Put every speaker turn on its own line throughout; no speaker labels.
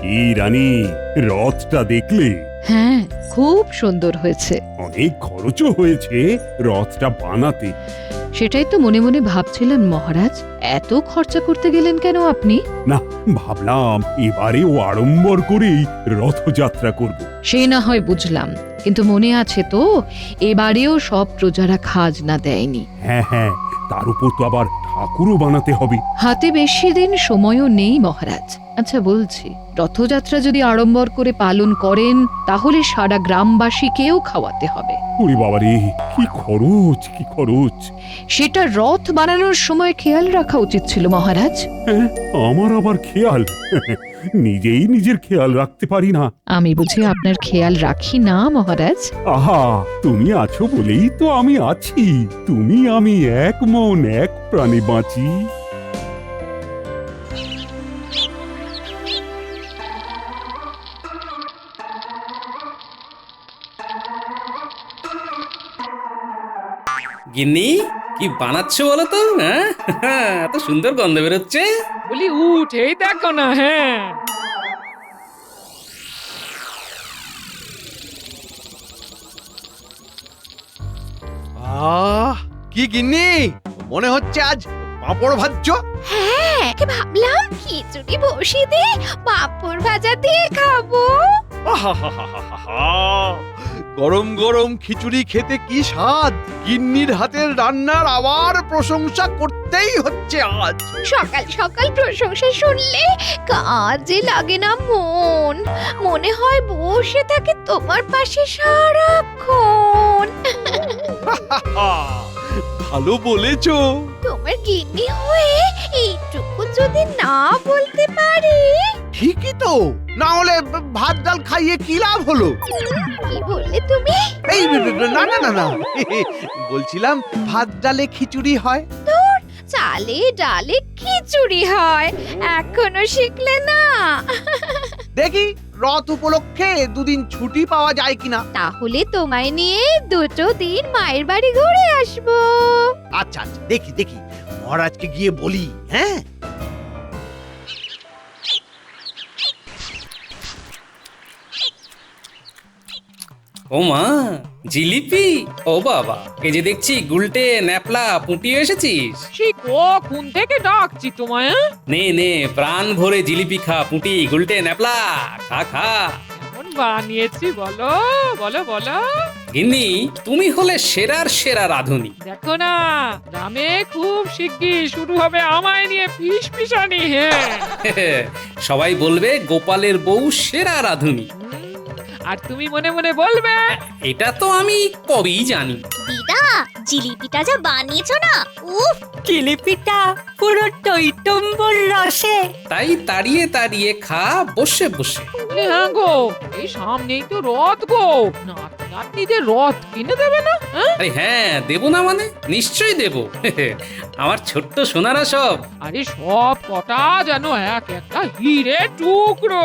কি রানী, রথটা দেখলে?
হ্যাঁ, খুব সুন্দর হয়েছে।
অনেক খরচও হয়েছে রথটা বানাতে।
সেটাই তো মনে মনে ভাবছিলেন মহারাজ, এত খরচা করতে গেলেন কেন আপনি?
না, ভাবলাম এবারেও আড়ম্বর করেই রথযাত্রা করব।
সে না হয় বুঝলাম, কিন্তু মনে আছে তো এবারেও সব প্রজারা খাজনা দেয়নি।
হ্যাঁ হ্যাঁ, তার উপর তো আবার ঠাকুরও বানাতে হবে।
হাতে বেশি দিন সময়ও নেই মহারাজ। আচ্ছা বলছি, রথযাত্রা যদি আড়ম্বর করে পালন করেন তাহলে সারা গ্রামবাসীকেও খাওয়াতে হবে।
ওরে বাবারে, কি খরচ কি খরচ!
সেটা রথ বানানোর সময় খেয়াল রাখা উচিত ছিল মহারাজ।
হ্যাঁ, আমার আবার খেয়াল? নিজেই নিজের খেয়াল রাখতে পারি না।
আমি বুঝি আপনার খেয়াল রাখি না মহারাজ?
আহা, তুমি আছো বলেই তো আমি আছি। তুমি আমি এক মন এক প্রাণে বাঁচি।
গিন্নি, কি বানাচ্ছ বলো তো? হ্যাঁ, এত সুন্দর গন্ধ বেরোচ্ছে।
বলি উঠেই দেখো না। হ্যাঁ,
কি গিন্নি, মনে হচ্ছে আজ পাঁপড় ভাজছো?
হ্যাঁ, ভাবলাম খিচুড়ি বসিয়ে দিয়ে পাঁপড় ভাজা দিয়ে খাবো।
আহাহাহাহাহা! গরম গরম খিচুড়ি খেতে কি স্বাদ! গিন্নির হাতের রান্নার আবার প্রশংসা করতেই হচ্ছে আজ।
সকাল সকাল প্রশংসা শুনলে কাজে লাগে না মন, মনে হয় বসে থাকে তোমার পাশে সারাক্ষণ।
ভালো বলেছো।
তোমার গিন্নি হয়ে এইটুকু যদি না বলতে পারি।
ঠিকই তো, না হলে ভাত ডাল খাইয়ে কি লাভ হলো?
কি বললে তুমি?
এই না না না না, বলছিলাম ভাত ডালে খিচুড়ি হয়।
চালে ডালে খিচুড়ি হয়, এখনো শিখলে না?
দেখি রথ উপলক্ষে দুদিন ছুটি পাওয়া যায় কিনা।
তাহলে তোমায় নিয়ে 2 দিন মায়ের বাড়ি ঘুরে আসবো।
আচ্ছা আচ্ছা, দেখি দেখি মহারাজকে গিয়ে বলি। হ্যাঁ,
ও মা, জিলিপি! ও বাবা, এই যে দেখছি গুলটে ন্যাপলা পুঁটিয়ে এসেছিস।
সেই কখন থেকে ডাকছি তোমায়।
নে নে, প্রাণ ভরে জিলিপি খা, পুঁটি গুলটে ন্যাপলা খা খা।
কেমন বানিয়েছি বলো বলো বলো।
গিন্নি, তুমি হলে সেরার সেরা রাঁধুনি।
দেখো না, গ্রামে খুব শিগগির শুরু হবে আমায় নিয়ে ফিসফিসানি। হ্যাঁ,
সবাই বলবে গোপালের বউ সেরা রাঁধুনি।
আর তুমি মনে মনে বলবে
এটা তো আমি কবেই জানি।
দিদা, জিলিপিটা যা বানিয়েছো না, উফ!
জিলিপিটা পুরো টইটম্বর রসে।
তাই তাড়িয়ে তাড়িয়ে খা বসে বসে।
বলে, হ্যাঁ গো, এই সামনেই তো রথ গো, নাতি নাতনিদের রথ কিনে দেবে না? হ্যাঁ,
আরে হ্যাঁ, দেবো না মানে? নিশ্চয়ই দেবো। আমার ছোট্ট সোনারা সব।
আরে সব কটা যেন এক একটা হিরে টুকরো।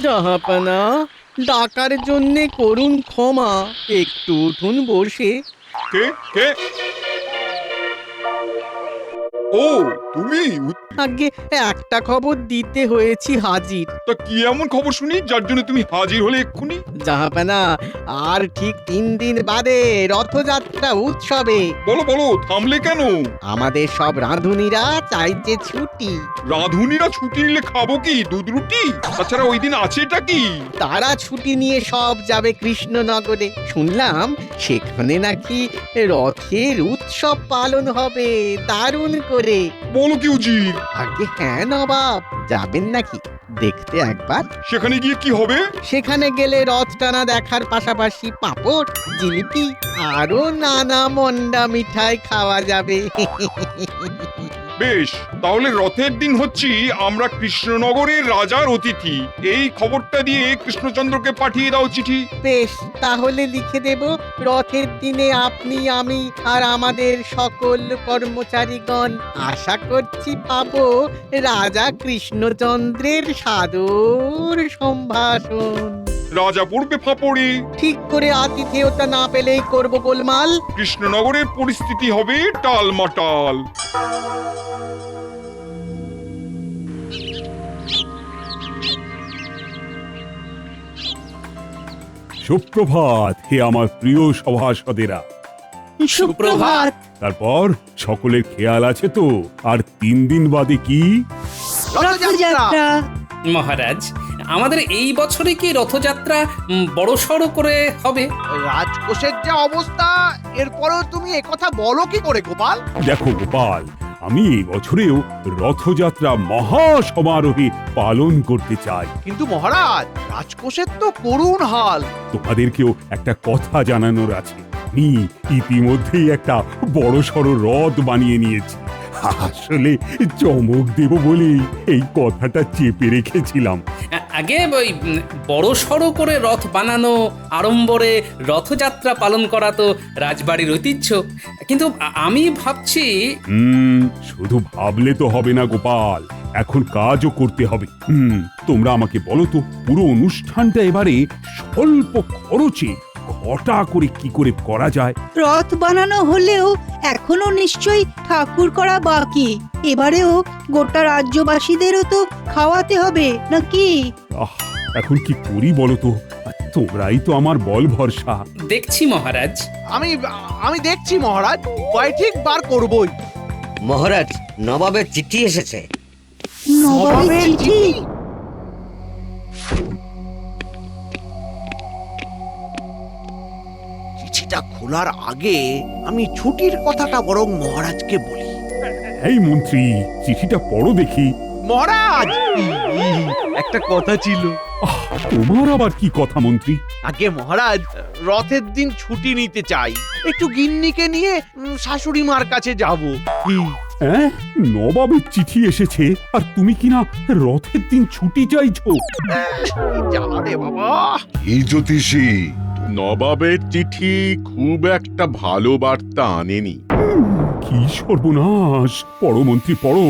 জাহাপানা, ডাকার জন্যে করুন ক্ষমা, একটু উঠুন বসে।
কে কে? ও, তুমি?
আগে একটা খবর দিতে হয়েছি হাজির।
তা কি এমন খবর শুনি যার জন্য তুমি হাজির হলে এক্ষুনি?
জাহাপানা, আর ঠিক 3 দিন বাদে রথযাত্রা উৎসবে
বলো বলো, থামলে কেন?
আমাদের সব রাঁধুনিরা চাইছে ছুটি।
রাঁধুনিরা ছুটি নিলে খাবো কি? দুধ রুটি? তাছাড়া ওই দিন আছেটা কি?
তারা ছুটি নিয়ে সব যাবে কৃষ্ণনগরে। শুনলাম সেখানে নাকি রথের উৎসব পালন হবে দারুণ করে।
বলো কি উজির?
আগে হ্যাঁ নবাব, যাবেন নাকি দেখতে একবার?
সেখানে গিয়ে কি হবে?
সেখানে গেলে রথ টানা দেখার পাশাপাশি পাঁপড়, জিলিপি আরো নানা মন্ডা মিঠাই খাওয়া যাবে।
বেশ, তাহলে রথের দিন হচ্ছি আমরা কৃষ্ণনগরের রাজার অতিথি। এই খবরটা দিয়ে কৃষ্ণচন্দ্রকে পাঠিয়ে দাও চিঠি।
বেশ, তাহলে লিখে দেব, রথের দিনে আপনি, আমি আর আমাদের সকল কর্মচারীগণ আশা করছি পাবো রাজা কৃষ্ণচন্দ্রের সাদর সম্ভাষণ।
রাজা পড়বে ফাপড়ে।
ঠিক করে আতিথেয়তা না পেলেই করব গোলমাল।
কৃষ্ণনগরের পরিস্থিতি হবে টালমাটাল।
সুপ্রভাত হে আমার প্রিয় সভাসদেরা।
সুপ্রভাত।
তারপর সকলের খেয়াল আছে তো? আর 3 দিন বাদে কি?
রথযাত্রা।
মহারাজ, আমাদের এই বছরে কি রথযাত্রা বড়সড় করে হবে?
রাজকোষের যা অবস্থা, এরপরেও তুমি একথা বলো কি করে গোপাল?
দেখো গোপাল, আমি এই বছরেও রথযাত্রা মহা সমারোহে পালন করতে চাই।
কিন্তু মহারাজ, রাজকোষের তো করুণ হাল।
তোমাদেরকেও একটা কথা জানানোর আছে। আমি ইতিমধ্যেই একটা বড়সড় রথ বানিয়ে নিয়েছি। আসলে চমক দেব বলেই এই কথাটা চেপে রেখেছিলাম।
আগে ওই বড়সড় করে রথ বানানো, আড়ম্বরে রথযাত্রা পালন করা তো রাজবাড়ির ঐতিহ্য। কিন্তু আমি ভাবছি
শুধু ভাবলে তো হবে না গোপাল, এখন কাজও করতে হবে। তোমরা আমাকে বলো তো, পুরো অনুষ্ঠানটা এবারে স্বল্প খরচে ঘটা করে কি করে করা যায়?
রথ বানানো হলেও এখনো নিশ্চয়ই ঠাকুর করা বাকি। এবারেও গোটা রাজ্যবাসীদেরও তো খাওয়াতে হবে নাকি?
এখন কি করি বলো তো? তোমরাই তো আমার বল ভরসা।
দেখছি মহারাজ।
আমি দেখছি মহারাজ, উপায় ঠিক বার করবই।
মহারাজ, নবাবের চিঠি এসেছে।
নবাবের চিঠি?
চিঠিটা খোলার আগে আমি ছুটির কথাটা বরং মহারাজকে বলি।
এই মন্ত্রী, চিঠিটা পড়ো দেখি।
মহারাজ, একটা কথা ছিল।
তোমার আবার কি কথা মন্ত্রী?
আগে মহারাজ, রথের দিন ছুটি নিতে চাই। একটু গিন্নিকে নিয়ে শাশুড়ি মার কাছে যাব।
হ্যাঁ, নবাবের চিঠি এসেছে আর তুমি কিনা রথের দিন ছুটি চাইছো?
জ্বালা রে বাবা।
এই জ্যোতিষী, নবাবের চিঠি খুব একটা ভালো বার্তা আনেনি।
কি সর্বনাশ! পড়ো মন্ত্রী, পড়ো।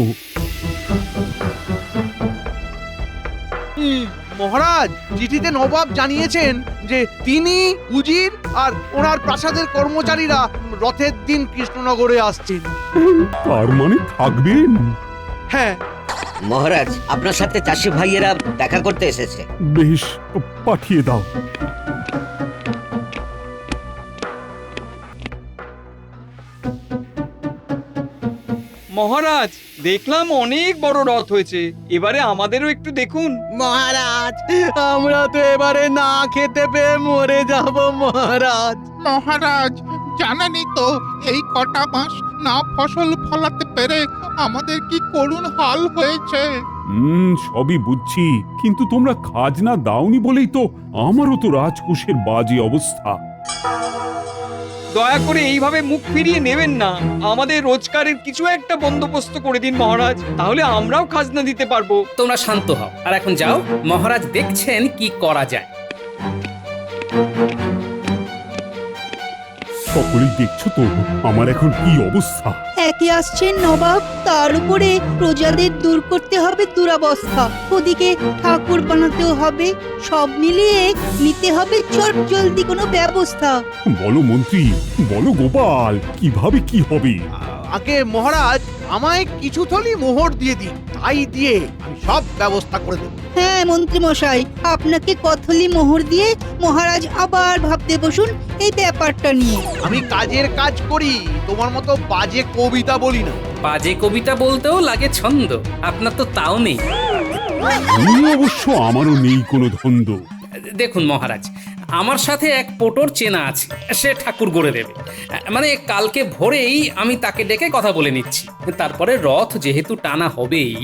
মহারাজ, চিঠিতে নবাব জানিয়েছেন যে তিনি, উজির আর ওনার প্রাসাদের কর্মচারীরা রথের দিন কৃষ্ণনগরে আসছেন।
তার মানে থাকবেন?
হ্যাঁ।
মহারাজ, আপনার সাথে চাষি ভাইয়েরা দেখা করতে এসেছে।
বেশ, পাঠিয়ে দাও।
মহারাজ, দেখলাম অনেক বড় রথ হয়েছে, এবারে আমাদেরও একটু দেখুন।
মহারাজ, আমরা তো এবারে না খেতে পেয়ে মরে যাব মহারাজ।
মহারাজ, জানেনই তো এই কটা মাস না ফসল ফলাতে পেরে আমাদের কি করুণ হাল হয়েছে।
সবই বুঝছি, কিন্তু তোমরা খাজনা দাওনি বলেই তো আমারও তো রাজকোষের বাজে অবস্থা।
দয়া করে এইভাবে মুখ ফিরিয়ে নেবেন না, আমাদের রোজগারের কিছু একটা বন্দোবস্ত করে দিন মহারাজ, তাহলে আমরাও খাজনা দিতে পারবো।
তোমরা শান্ত হও আর এখন যাও, মহারাজ দেখছেন কি করা যায়।
সকলেই দেখছো তো আমার এখন কি অবস্থা।
একে আসছেন নবাব, তার উপরে প্রজাদের দূর করতে হবে দুরবস্থা, ওদিকে ঠাকুর বানাতেও হবে, সব মিলিয়ে নিতে হবে চট জলদি কোনো ব্যবস্থা।
বলো মন্ত্রী, বলো গোপাল, কিভাবে কি হবে?
আগে মহারাজ, আমায় কিছু থলি মোহর দিয়ে দিন, তাই দিয়ে আমি সব ব্যবস্থা করে দেব।
হ্যাঁ মন্ত্রী মশাই, আপনাকে কথলি মোহর দিয়ে মহারাজ আবার ভাবতে বসুন এই ব্যাপারটা নিয়ে।
আমি কাজের কাজ করি, তোমার মতো বাজে কবিতা বলি না।
বাজে কবিতা বলতেও লাগে ছন্দ, আপনার তো তাও নেই।
অবশ্য আমারও নেই কোনো ধন্দ।
দেখুন মহারাজ, আমার সাথে এক পোটর চেনা আছে, সে ঠাকুর গড়ে দেবে। মানে কালকে ভোরেই আমি তাকে ডেকে কথা বলে নিচ্ছি। তারপরে রথ যেহেতু টানা হবেই,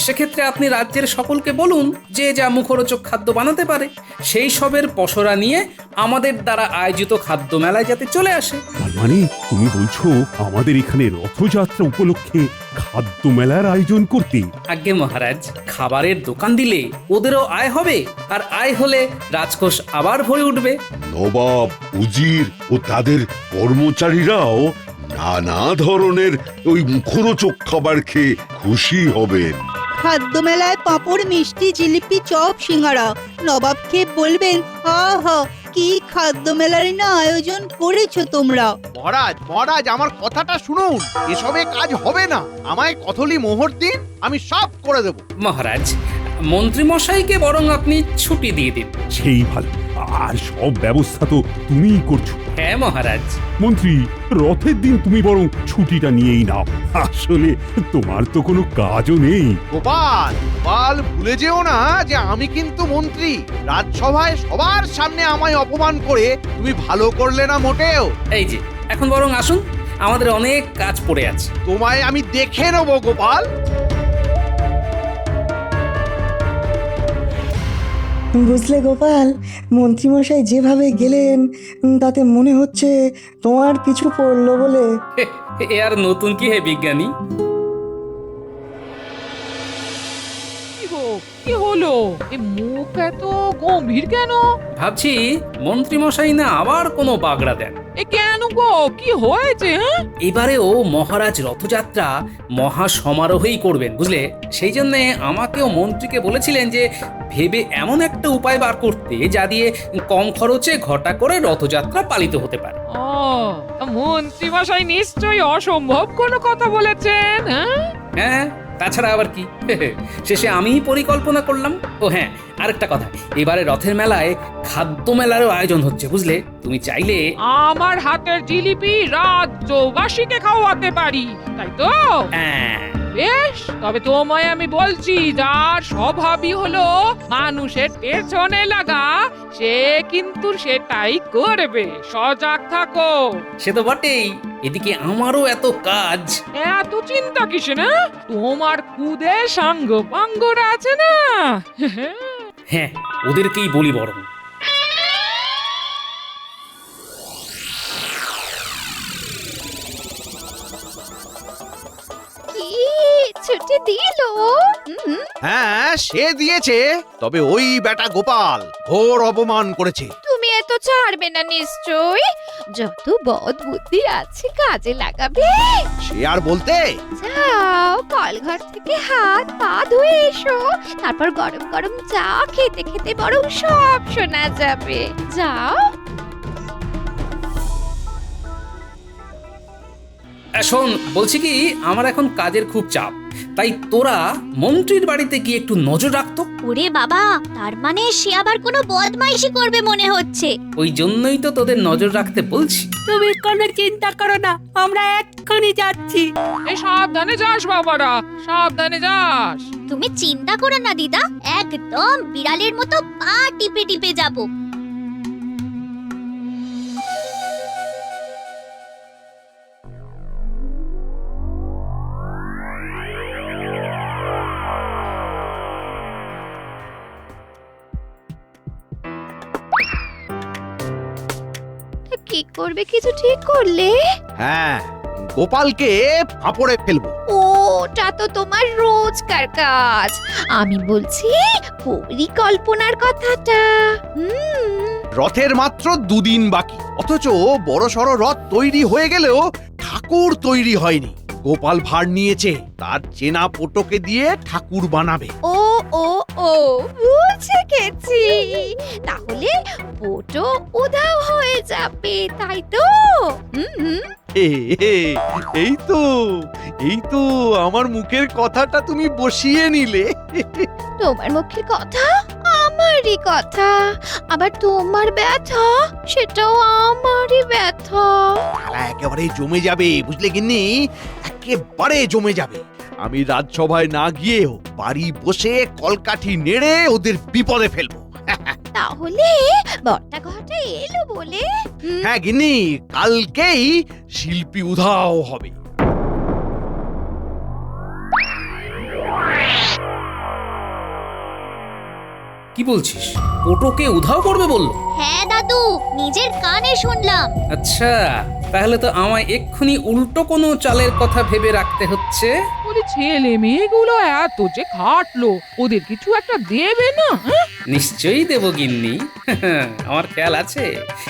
সেক্ষেত্রে আপনি রাজ্যের সকলকে বলুন যে যা মুখরোচক খাদ্য বানাতে পারে সেই সবের পসরা নিয়ে আমাদের দ্বারা আয়োজিত খাদ্য মেলায় যাতে চলে আসে।
মানে তুমি বলছো আমাদের এখানে রথযাত্রা উপলক্ষে খাদ্য মেলার আয়োজন করতে?
আজ্ঞে মহারাজ, খাবারের দোকান দিলে ওদেরও আয় হবে, আর আয় হলে রাজকোষ আবার ভরে উঠবে।
নবাব, উজির ও তাদের কর্মচারীরাও নানা ধরনের ওই মুখরোচক খাবার খেয়ে খুশি হবেন।
খাদ্য মেলায় পাঁপড়, মিষ্টি, জিলিপি, চপ, সিঙ্গারা। নবাবকে বলবেন, আহা কি খাদ্য মেলার না আয়োজন করেছো তোমরা।
মহারাজ মহারাজ আমার কথাটা শুনুন, এসবে কাজ হবে না। আমায় কথলি মোহর দিন, আমি সব করে দেব।
মহারাজ, মন্ত্রীমশাইকে বরং আপনি ছুটি দিয়ে দিন।
সেই ভালো। আর সব ব্যবস্থা তো তুমিই করছো।
হ্যাঁ মহারাজ।
মন্ত্রী, রথের দিন তুমি বরং ছুটিটা নিয়েই নাও। আসলে তোমার তো কোনো কাজও নেই।
গোপাল গোপাল, ভুলে যেও না যে আমি কিন্তু মন্ত্রী। রাজসভায় সবার সামনে আমায় অপমান করে তুমি ভালো করলে না মোটেও।
এই যে এখন বরং আসুন, আমাদের অনেক কাজ পড়ে আছে।
তোমায় আমি দেখে নেবো গোপাল।
বুঝলে গোপাল, মন্ত্রীমশাই যেভাবে গেলেন তাতে মনে হচ্ছে তোমার পিছু পড়লো বলে।
এ আর নতুন কি হে বিজ্ঞানী?
কি গো, কি হলো? এ মুখ এত গম্ভীর কেন?
ভাবছি মন্ত্রীমশাই না আবার কোনো বাগড়া দেন।
এ কেন গো, কি হয়েছে?
এবারেও মহারাজ রথযাত্রা মহা সমারোহেই করবেন, বুঝলে? সেই জন্য আমাকেও মন্ত্রীকে বলেছিলেন যে ভেবে এমন একটা উপায় বার করতে যা দিয়ে কম খরচে ঘটা করে রথযাত্রা পালিত হতে পারে।
ও, মন্ত্রী মশাই নিশ্চয়ই অসম্ভব কোনো কথা বলেছেন।
হ্যাঁ, তাছাড়া আবার কি? শেষে আমিই পরিকল্পনা করলাম। ও হ্যাঁ, আরেকটা কথা, এবারে রথের মেলায় খাদ্য মেলারও আয়োজন হচ্ছে, বুঝলে? তুমি চাইলে
আমার হাতের জিলিপি রাজ্যবাসীকে খাওয়াতে পারি, তাই তো?
হ্যাঁ।
বেশ, তবে তোমায় আমি বলছি, যার স্বভাবই হলো মানুষের পেছনে লাগা, সে কিন্তু সেটাই করবে। সজাগ থাকো।
সে তো বটেই, এদিকে আমারও এত কাজ।
এত চিন্তা কিসে না? তোমার খুদে সাঙ্গ পাঙ্গরা আছে না।
হ্যাঁ, ওদেরকেই বলি বরং।
কি ছুটি দিল?
হ্যাঁ সে দিয়েছে, তবে ওই বেটা গোপাল ঘোর অপমান করেছে।
তুমি এত ছাড়বে না নিশ্চয়? যত বদ বুদ্ধি আছে কাজে লাগাবে।
সে আর বলতে।
যাও, কলঘর থেকে হাত পা ধুয়ে এসো, তারপর গরম গরম চা খেতে খেতে বরং সব শোনা যাবে। যাও।
শোন, বলছি কি, আমার এখন কাজের খুব চাপ, তাই তোরা মন্ত্রীর বাড়িতে গিয়ে একটু নজর রাখতো।
ওরে বাবা, তার মানে সে আবার কোনো বদমাইশি করবে মনে হচ্ছে।
ওই জন্যই তো তোদের নজর রাখতে বলছি।
তুমি কোনো চিন্তা করো না, আমরা এক্ষুনি যাচ্ছি।
এই সাবধানে যাস বাবারা, সাবধানে যাস।
তুমি চিন্তা করো না দিদা, একদম বিড়ালের মতো পা টিপে টিপে যাবো। কি করবে, কিছু ঠিক করলে?
হ্যাঁ, গোপালকে ফাঁপড়ে ফেলবো।
ওটা তো তোমার রোজকার কাজ। আমি বলছি পরিকল্পনার কথাটা।
রথের মাত্র দুদিন বাকি, অথচ বড়সড় রথ তৈরি হয়ে গেলেও ঠাকুর তৈরি হয়নি। গোপাল ভার নিয়েছে, তার চেনা পোটোকে দিয়ে ঠাকুর বানাবে।
ও ও ও, বুঝে গেছি। তাহলে পোটো উধাও হয়ে যাবে, তাই তো?
এই তো এই তো আমার মুখের কথাটা তুমি বসিয়ে নিলে।
তোমার মুখের কথা আমারই কথা, আবার তোমার ব্যথা সেটাও আমারই ব্যথা।
খেলা একেবারে জমে যাবে, বুঝলে গিন্নি? একেবারে জমে যাবে। আমি রাজসভায় না গিয়েও বাড়ি বসে কলকাঠি নেড়ে ওদের বিপদে ফেলবো।
তাহলে বড়টা ঘটা এলো বলে?
হ্যাঁ গিন্নি, কালকেই শিল্পী উধাও হবে।
কি বলছিস? পোটোকে উধাও করবে বললো?
হ্যাঁ দাদু, নিজের কানে শুনলাম।
আচ্ছা, তাহলে তো আমায় এক্ষুনি উল্টো কোনো চালের কথা ভেবে রাখতে হচ্ছে।
ওরে ছেলে মেয়েগুলো এত যে খাটলো, ওদের কিছু একটা দেবে না?
নিশ্চয়ই দেব গিন্নি, আমার খেয়াল আছে।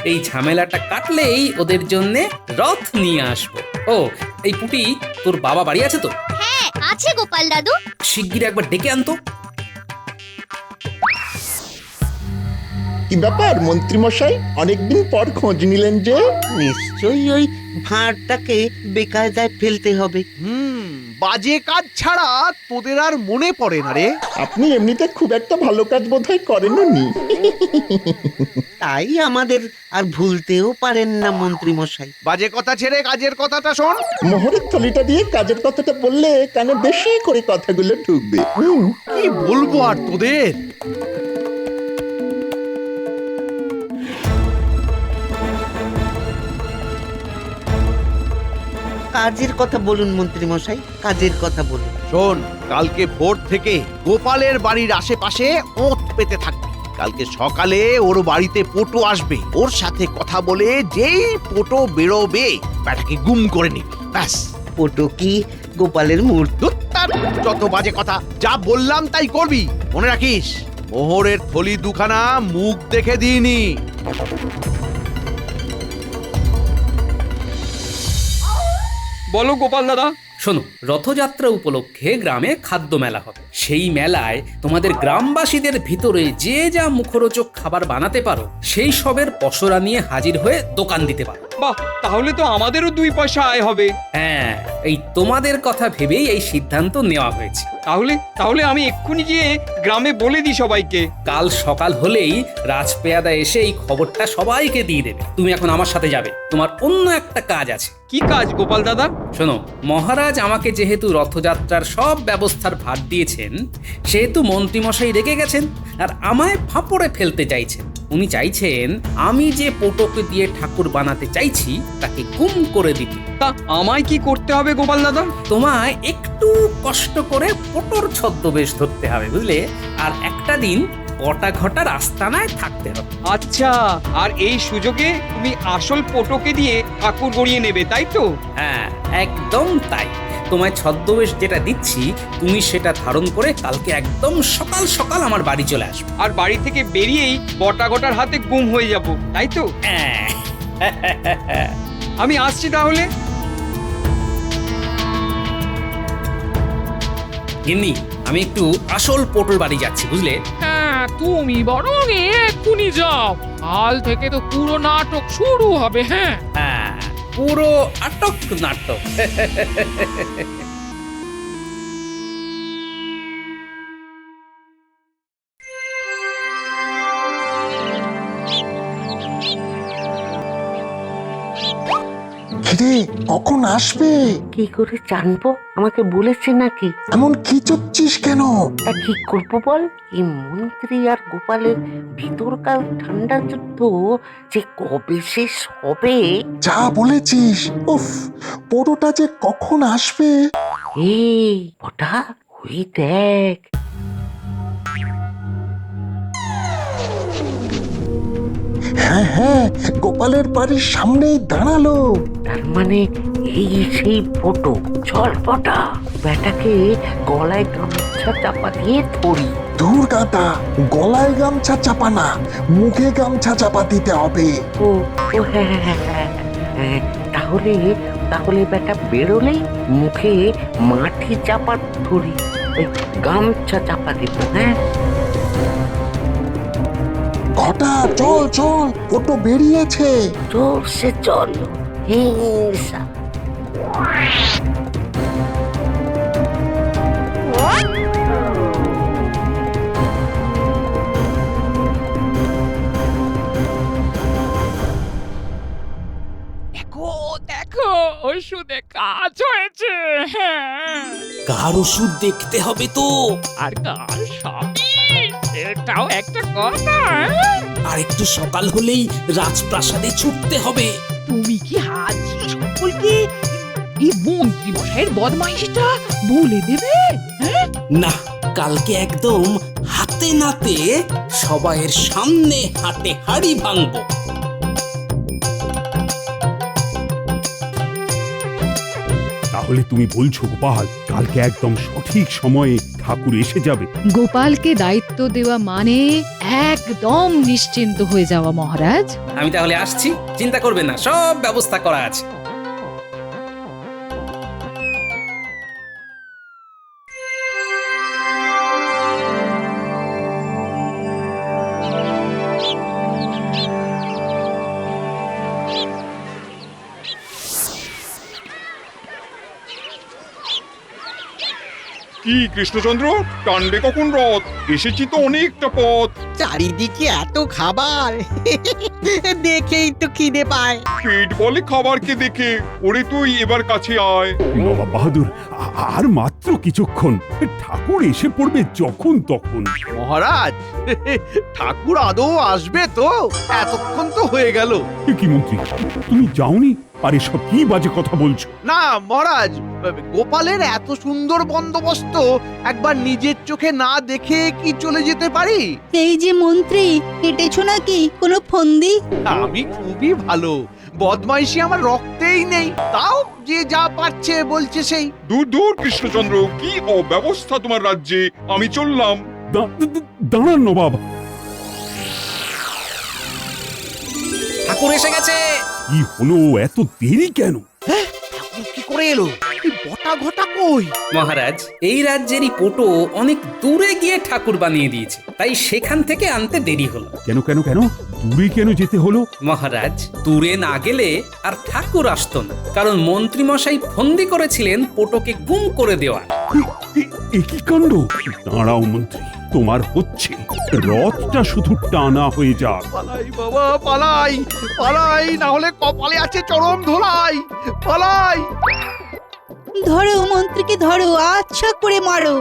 এই ঝামেলাটা কাটলেই ওদের জন্য রথ নিয়ে আসবো। ও, এই পুটি, তোর বাবা বাড়ি আছে তো?
হ্যাঁ আছে গো গোপাল দাদু।
শিগগির একবার ডেকে আনতো।
কি ব্যাপার মন্ত্রী মশাই, অনেকদিন পর খোঁজ নিলেন যে?
নিশ্চয়ই ওই ভাঁড়টাকে বেকায়দায় ফেলতে হবে।
বাজে কাজ ছাড়া তোদের আর মনে পড়ে না রে।
আপনি এমনিতে খুব একটা ভালো কাজ বোধহয় করেননি।
তাই আমাদের আর ভুলতেও পারেন না মন্ত্রী মশাই।
বাজে কথা ছেড়ে কাজের কথাটা শোন।
মোহরের থলিটা দিয়ে কাজের কথাটা বললে কানে বেশি করে কথাগুলো ঢুকবে।
কি বলবো আর তোদের।
কাজের কথা বলুন মন্ত্রী মশাই, কাজের কথা বলুন।
শোন, কালকে ভোর থেকে গোপালের বাড়ির আশেপাশে ওঁত পেতে থাকবি। কালকে সকালে ওর বাড়িতে পোটো আসবে, ওর সাথে কথা বলে যেই পোটো বেরোবে ব্যাটাকে গুম করে নিবি। ব্যাস।
পোটো কি গোপালের মূর্তি?
যত বাজে কথা, যা বললাম তাই করবি। মনে রাখিস, মোহরের থলি দুখানা মুখ দেখে দিইনি।
বলো গোপাল দাদা।
শোনো, রথযাত্রা উপলক্ষে গ্রামে খাদ্য মেলা হবে। সেই মেলায় তোমাদের গ্রামবাসীদের ভিতরে যে যা মুখরোচক খাবার বানাতে পারো সেই সবের পসরা নিয়ে হাজির হয়ে দোকান দিতে পারো।
বাহ, তাহলে তো আমাদেরও 2 পয়সা আয় হবে।
হ্যাঁ, এই তোমাদের কথা ভেবেই এই সিদ্ধান্ত নেওয়া হয়েছে।
তাহলে আমি এক্ষুনি গিয়ে গ্রামে বলে দিই সবাইকে।
কাল সকাল হলেই রাজপেয়াদা এসে এই খবরটা সবাইকে দিয়ে দেবে। তুমি এখন আমার সাথে যাবে, তোমার অন্য একটা কাজ আছে।
কি কাজ গোপাল দাদা?
শোনো, মহারাজ আমাকে যেহেতু রথযাত্রার সব ব্যবস্থার ভার দিয়েছেন, সেহেতু মন্ত্রীমশাই রেগে গেছেন আর আমায় ফাঁপড়ে ফেলতে চাইছেন। উনি চাইছেন আমি যে পোটোকে দিয়ে ঠাকুর বানাতে চাইছি তাকে গুম করে দিতে।
তা আমায় কি করতে হবে গোপাল দাদা?
তোমায় একটু কষ্ট করে পোটোর ছদ্মবেশ ধরতে হবে, বুঝলে? আর একটা দিন কটা ঘটা আস্তানায় থাকতে হবে।
আচ্ছা, আর এই সুযোগে তুমি আসল পোটোকে দিয়ে ঠাকুর গড়িয়ে নেবে, তাই তো?
হ্যাঁ, একদম তাই। তোমায় ছদ্মবেশ যেটা দিচ্ছি তুমি সেটা ধারণ করে কালকে একদম সকাল সকাল আমার বাড়ি চলে আসবে।
আর বাড়ি থেকে বেরিয়েই বটা ঘটার হাতে গুম হয়ে যাব, তাই তো? আমি আসছি তাহলে।
গিন্নি, আমি একটু আসল পোটোর বাড়ি যাচ্ছি, বুঝলে?
হ্যাঁ, তুমি বরং এক্ষুনি যাও। কাল থেকে তো পুরো নাটক শুরু হবে। হ্যাঁ
হ্যাঁ, পুরো আটক নাটক।
রে, কখন আসবে?
কি করে জানবো? আমাকে বলেছে নাকি?
এমন কি চুপছিস কেন?
তা কি করবো বল? এই মন্ত্রী আর গোপালের ভিতরকার ঠান্ডা যুদ্ধ যে কবে শেষ হবে।
যা বলেছিস। উফ, পোড়োটা যে কখন আসবে।
এই ওটা, ওই দেখ।
হ্যাঁ হ্যাঁ, গোপালের বাড়ির সামনেই দাঁড়ালো।
তার মানে এই সেই ফটো। চল পটা, বেটাকে গলায় গামছা চাপা দিয়ে ধরি।
দূর গাদা, গলায় গামছা চাপা না, মুখে গামছা চাপা দিতে হবে।
ও ও হ্যাঁ, তাহলে বেটা বেরোলেই মুখে মাটি চাপা ধরি, ওই গামছা চাপা দিব। হ্যাঁ,
ঘটা, চল চল, ফটো বেরিয়েছে।
জোরসে চল। হিংসা।
দেখো, ওষুধে কাজ হয়েছে। হ্যাঁ,
কার ওষুধ দেখতে হবে তো।
আর কার স্বামী, এটাও একটা কথা।
আর একটু সকাল হলেই রাজপ্রাসাদে ছুটতে হবে।
তুমি কি হাজি সকলকে এই মন্ত্রী মশাইয়ের বদমাইশিটা বলে দেবে? হ্যাঁ,
না, কালকে একদম হাতে নাতে সবাইয়ের সামনে হাতে হাড়ি ভাঙবো।
তাহলে তুমি বলছো গোপাল কালকে একদম সঠিক সময়ে ঠাকুর এসে যাবে?
গোপালকে দায়িত্ব দেওয়া মানে একদম নিশ্চিন্ত হয়ে যাওয়া মহারাজ।
আমি তাহলে আসছি, চিন্তা করবেন না, সব ব্যবস্থা করা আছে।
কি কৃষ্ণচন্দ্র, টানবে কখন রথ? এসেছি তো অনেকটা পথ।
চারিদিকে এত খাবার দেখেই তো খিদে পায়।
পেট বলে খাবারকে দেখে। ওরে তুই এবার কাছে আয়।
নবাব বাহাদুর, আর মাত্র কিছুক্ষণ, ঠাকুর এসে পড়বে যখন তখন।
মহারাজ, ঠাকুর আদৌ আসবে তো? এতক্ষণ তো হয়ে গেল।
এ কি মন্ত্রী, তুমি যাওনি? আর এসব কি বাজে কথা বলছো?
না মহারাজ, গোপালের এত সুন্দর বন্দোবস্ত একবার নিজের চোখে না দেখে কি চলে যেতে পারি?
এই যে মন্ত্রী, কেটেছো নাকি কোনো ফন্দি?
আমি খুবই ভালো, বদমাইশি আমার রক্তেই নেই, তাও যে যা পারছে বলছে সেই।
দূর দূর কৃষ্ণচন্দ্র, কি অব্যবস্থা তোমার রাজ্যে। আমি চললাম।
দাঁড়ান নবাব।
ঠাকুর এসে গেছে।
কি হলো, এত দেরি কেন?
ঠাকুর কি করে এলো? এই বটা ঘটা কই?
মহারাজ, এই রাজ্যেরই পোটো অনেক দূরে গিয়ে ঠাকুর বানিয়ে দিয়েছে, তাই সেখান থেকে আনতে দেরি হলো।
কেন কেন কেন দূরে কেন যেতে হলো?
মহারাজ, দূরে না গেলে আর ঠাকুর আসতো না, কারণ মন্ত্রী মশাই ফন্দি করেছিলেন পোটোকে গুম করে দেওয়া।
এ কি কাণ্ড! দাঁড়াও মন্ত্রী, তোমার হচ্ছে, রথটা শুধু টানা হয়ে যাক।
পালাই বাবা, পালাই পালাই, না হলে কপালে আছে চরম ধোলাই। পালাই।
ধরো মন্ত্রীকে, ধরো, আচ্ছা করে মারো।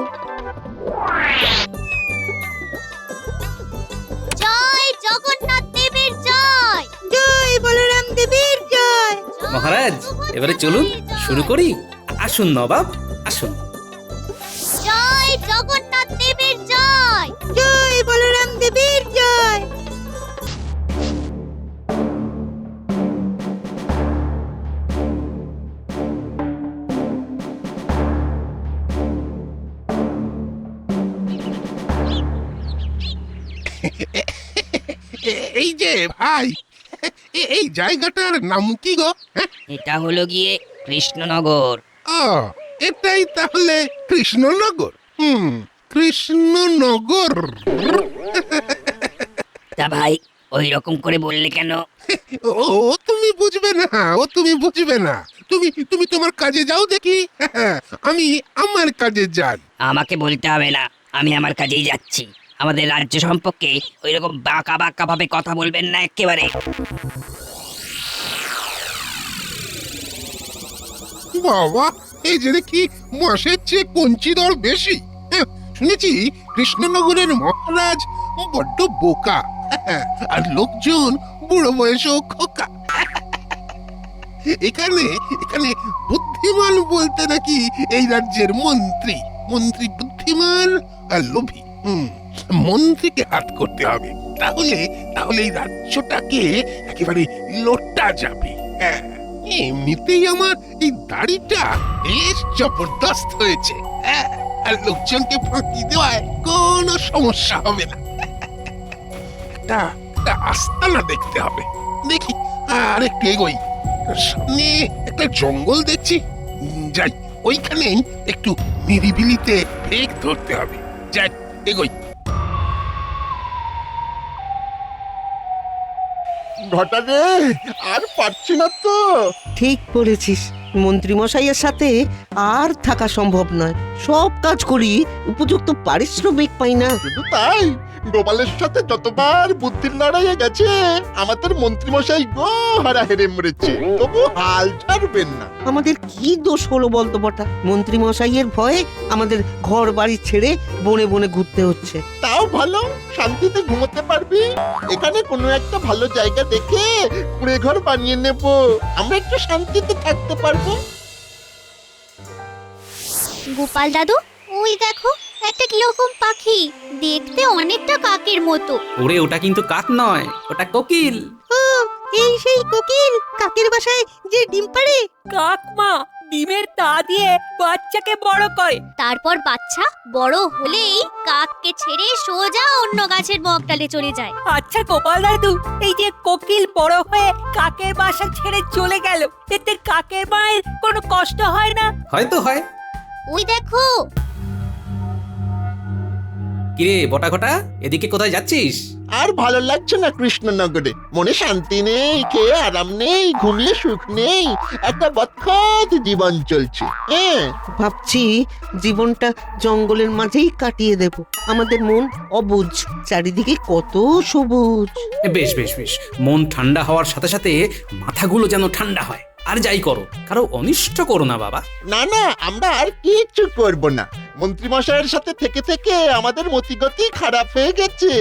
জয় জগন্নাথ দেবের জয়।
জয় বলরাম দেবের জয়।
মহারাজ, এবারে চলুন শুরু করি। আসুন নবাব, আসুন।
জয় জগন্নাথ দেবের জয়।
জয় বলরাম দেবের জয়।
এই যে ভাই, এই জায়গাটার নাম কি গো?
এটা হলো গিয়ে কৃষ্ণনগর।
ও, এটাই তাহলে কৃষ্ণনগর। কৃষ্ণনগর।
তা ভাই, ওই রকম করে বললে কেন?
ও তুমি বুঝবে না, ও তুমি বুঝবে না। তুমি তুমি তোমার কাজে যাও দেখি, আমি আমার কাজে যাই।
আমাকে বলতে হবে না, আমি আমার কাজেই যাচ্ছি। আমাদের রাজ্য সম্পর্কে ওই রকম বাঁকা বাঁকা ভাবে কথা বলবেন না একেবারে।
বাবা, এই যে দেখি মাসের চেয়ে কঞ্চি দর বেশি। শুনেছি কৃষ্ণনগরের মহারাজ বড্ড বোকা, আর লোকজন বুড়ো বয়সও খোকা। এখানে এখানে বুদ্ধিমান বলতে নাকি এই রাজ্যের মন্ত্রী। মন্ত্রী বুদ্ধিমান আর লোভী। মন্ত্রীকে হাত করতে হবে, তাহলে তাহলে এই রাজ্যটাকে একেবারে লোটা যাবে। এমনিতেই আমার এই দাড়িটা বেশ জবরদস্ত হয়েছে, আর লোকজনকে ফাঁকি দেওয়ায় কোনো সমস্যা হবে না। একটা আস্তানা দেখতে হবে। দেখি আর একটু এগোই, সামনে একটা জঙ্গল দেখছি। যাই, ওইখানেই একটু নিরিবিলিতে ভেগ ধরতে হবে। যাই, এগোই।
ঘটা রে, আর পারছি না তো।
ঠিক বলেছিস, মন্ত্রীমশাইয়ের সাথে আর থাকা সম্ভব নয়। সব কাজ করি, উপযুক্ত পারিশ্রমিক পাই না।
শুধু তাই, গোপালের সাথে যতবার বুদ্ধির লড়াইয়ে গেছে, আমাদের মন্ত্রীমশাই গো হারা হেরে মরেছে, তবু হাল ছাড়বেন না।
আমাদের কি দোষ হলো বলতো বটা? মন্ত্রীমশাইয়ের ভয়ে আমাদের ঘর বাড়ি ছেড়ে বনে বনে ঘুরতে হচ্ছে।
তাও ভালো, শান্তিতে ঘুমোতে পারবি। এখানে কোনো একটা ভালো জায়গা দেখে কুড়ে ঘর বানিয়ে নেব, আমরা একটু শান্তিতে থাকতে পারবো।
গোপাল দাদু, ওই দেখো একটা কিরকম পাখি, দেখতে অনেকটা কাকের মতো।
ওরে, ওটা কিন্তু কাক নয়, ওটা কোকিল।
ও, এই সেই কোকিল, কাকের বাসায় যে ডিম পাড়ে।
কাক মা ডিমের তা দিয়ে বাচ্চাকে বড় করে,
তারপর বাচ্চা বড় হলেই কাককে ছেড়ে সোজা অন্য গাছের মগডালে চলে যায়।
আচ্ছা গোপাল দাদু, এই যে কোকিল বড় হয়ে কাকের বাসা ছেড়ে চলে গেল, এতে কাকের মায়ের কোনো কষ্ট হয় না?
হয়তো হয়।
ওই দেখো।
কিরে বটা ঘটা, এদিকে কোথায় যাচ্ছিস?
আর ভালো লাগছে না কৃষ্ণনগরে। মনে শান্তি নেই, খেয়ে আরাম নেই, ঘুমিয়ে সুখ নেই, একটা বৎখত জীবন চলছে। হ্যাঁ,
ভাবছি জীবনটা জঙ্গলের মাঝেই কাটিয়ে দেব। আমাদের মন অবুঝ, চারিদিকে কত সবুজ।
বেশ বেশ বেশ, মন ঠান্ডা হওয়ার সাথে সাথে মাথাগুলো যেন ঠান্ডা হয়। আর যাই করো, কারো অনিষ্ট করো না বাবা।
না না, আমরা আর কিচ্ছু করব না। মন্ত্রীমশাইয়ের সাথে থেকে থেকে আমাদের মতিগতি খারাপ হয়ে গেছে,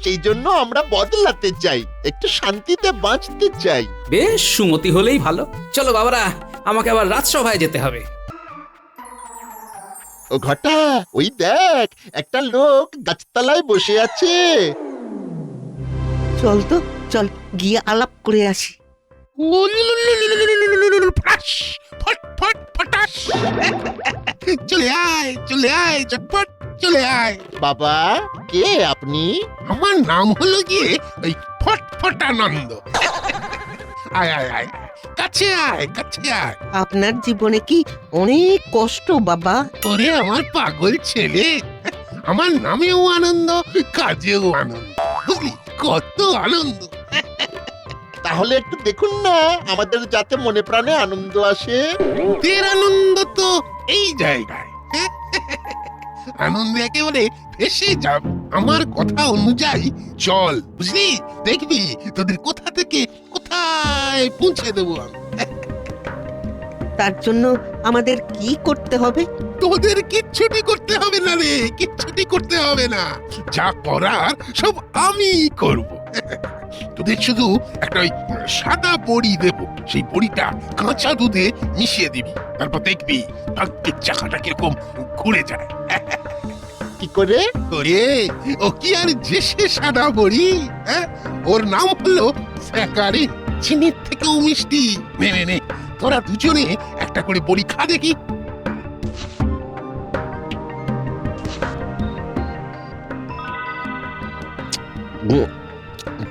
সেই জন্য আমরা বদলাতে চাই, একটু শান্তিতে বাঁচতে চাই।
বেশ, সুমতি হলেই ভালো। চলো বাবারা, আমাকে আবার রাজসভায় যেতে হবে।
ও ঘটা, ওই দেখ, একটা লোক গাছতলায় বসে আছে।
চল তো, চল গিয়ে আলাপ করে আসি।
ফটাস, ফট ফট ফটাস। চলে আয়, চলে আয়, ঝটপট চলে আয়।
বাবা, কে আপনি?
আমার নাম হলো গিয়ে ওই ফটফটানন্দ। আয় আয় আয়, কাছে আয়, কাছে আয়।
আপনার জীবনে কি অনেক কষ্ট বাবা?
ওরে আমার পাগল ছেলে, আমার নামেও আনন্দ, কাজেও আনন্দ, বুঝলি কত আনন্দ।
তাহলে একটু দেখুন না, আমাদের যাতে মনে প্রাণে আনন্দ আসে।
তোর আনন্দ তো এই জায়গায়। আনন্দে একেবারে ভেসে যাব। আমার কথা অনুযায়ী চল, বুঝলি, দেখবি তোদের কোথা থেকে কোথায় পৌঁছে দেবো আমি।
তার জন্য আমাদের কি করতে হবে?
তোদের কিচ্ছুটি করতে হবে না রে, কিচ্ছুটি করতে হবে না। যা করার সব আমি করব। তোদের শুধু একটা ওই সাদা বড়ি দেব, সেই বড়িটা কাঁচা দুধে মিশিয়ে দিবি, তারপর দেখবি ভাগ্যের চাকাটা কিরকম ঘুরে যায়।
কি করে?
ওরে, ও কি আর যে সে সাদা বড়ি, হ্যাঁ? ওর নাম হলো স্যাকারিন, চিনির থেকেও মিষ্টি। নে নে নে, তোরা দুজনে একটা করে বড়ি খা দেখি।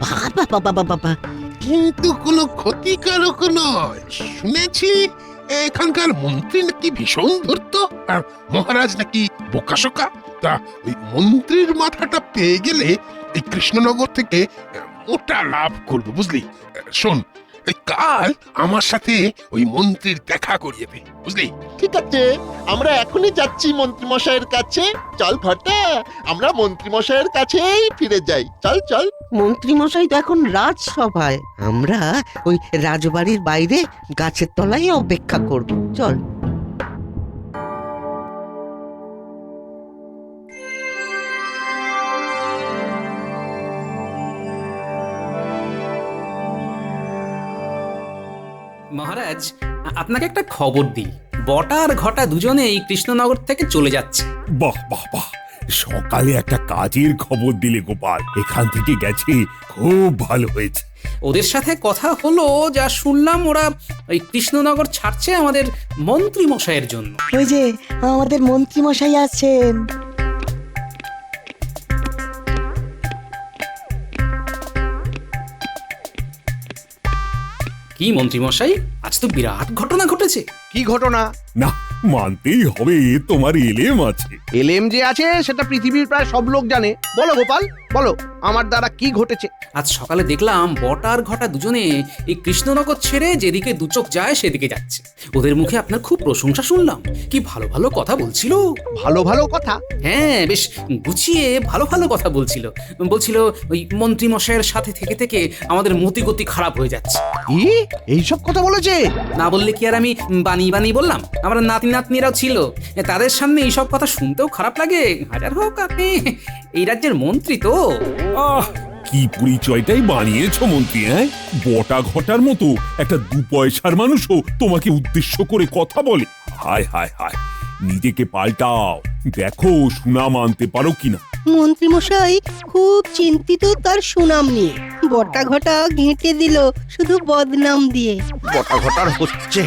বাবা বাবা বাবা বাবা,
কিন্তু কোনো ক্ষতিকারক নয়। শুনেছি এখানকার মন্ত্রী নাকি ভীষণ ধূর্ত, আর মহারাজ নাকি বোকাশোকা। তা ওই মন্ত্রীর মাথাটা পেয়ে গেলে এই কৃষ্ণনগর থেকে মোটা লাভ করবো, বুঝলি। শোন, এই কাল আমার সাথে ওই মন্ত্রীর দেখা করিয়ে দে, বুঝলি।
ঠিক আছে, আমরা এখনই যাচ্ছি মন্ত্রীমশাইয়ের কাছে। চল ঘটা, আমরা মন্ত্রীমশাইয়ের কাছেই ফিরে যাই। চল চল।
মন্ত্রী মশাই তো এখন রাজসভায়, আমরা ওই রাজবাড়ির বাইরে গাছের তলায় অপেক্ষা করব। চল।
মহারাজ, আপনাকে একটা খবর দিই। বটা আর ঘটা দুজনেই কৃষ্ণনগর থেকে চলে যাচ্ছে।
বাহ বাহ বাহ, সকালে একটা কাজের খবর দিলে গোপাল। এখান থেকে গেছে, খুব ভালো হয়েছে।
ওদের সাথে কথা হলো, যা শুনলাম ওরা ওই কৃষ্ণনগর ছাড়ছে আমাদের মন্ত্রী মশাইয়ের জন্য।
ওই যে আমাদের মন্ত্রী মশাই আছেন।
কি মন্ত্রী মশাই, আজ তো বিরাট ঘটনা ঘটেছে।
কি ঘটনা?
না, মানতেই হবে তোমার এলেম আছে।
এলেম যে আছে সেটা পৃথিবীর প্রায় সব লোক জানে। বলো গোপাল, বলো আমার দ্বারা কি ঘটেছে।
আজ সকালে দেখলাম বটা আর ঘটা দুজনে এই কৃষ্ণনগর ছেড়ে যেদিকে দুচোখ যায় সেদিকে যাচ্ছে। ওদের মুখে আপনার খুব প্রশংসা শুনলাম। কি ভালো ভালো কথা বলছিল।
ভালো ভালো কথা?
হ্যাঁ, বেশ গুছিয়ে ভালো ভালো কথা বলছিল। বলছিল ওই মন্ত্রী মশাইয়ের সাথে থেকে থেকে আমাদের মতিগতি খারাপ হয়ে যাচ্ছে।
কি এইসব কথা বলেছে?
না বললে কি আর আমি বানিয়ে বানিয়ে বললাম? আমার নাতি নাতনিরাও ছিল, তাদের সামনে এইসব কথা শুনতেও খারাপ লাগে। হাজার হোক আপনি এই রাজ্যের মন্ত্রী তো।
আহ, কি পরিচয়টাই বানিয়েছো মন্ত্রী। হ্যাঁ, বটা ঘটার মতো একটা 2 পয়সার মানুষও তোমাকে উদ্দেশ্য করে কথা বলে। হায় হায় হায়, নিজেকে পাল্টাও, দেখো সুনাম আনতে পারো কিনা।
মন্ত্রী মশাই খুব চিন্তিত তার সুনাম নিয়ে। বটা ঘটা ঘেঁটে দিল শুধু বদনাম দিয়ে।
বটা ঘটার হচ্ছে।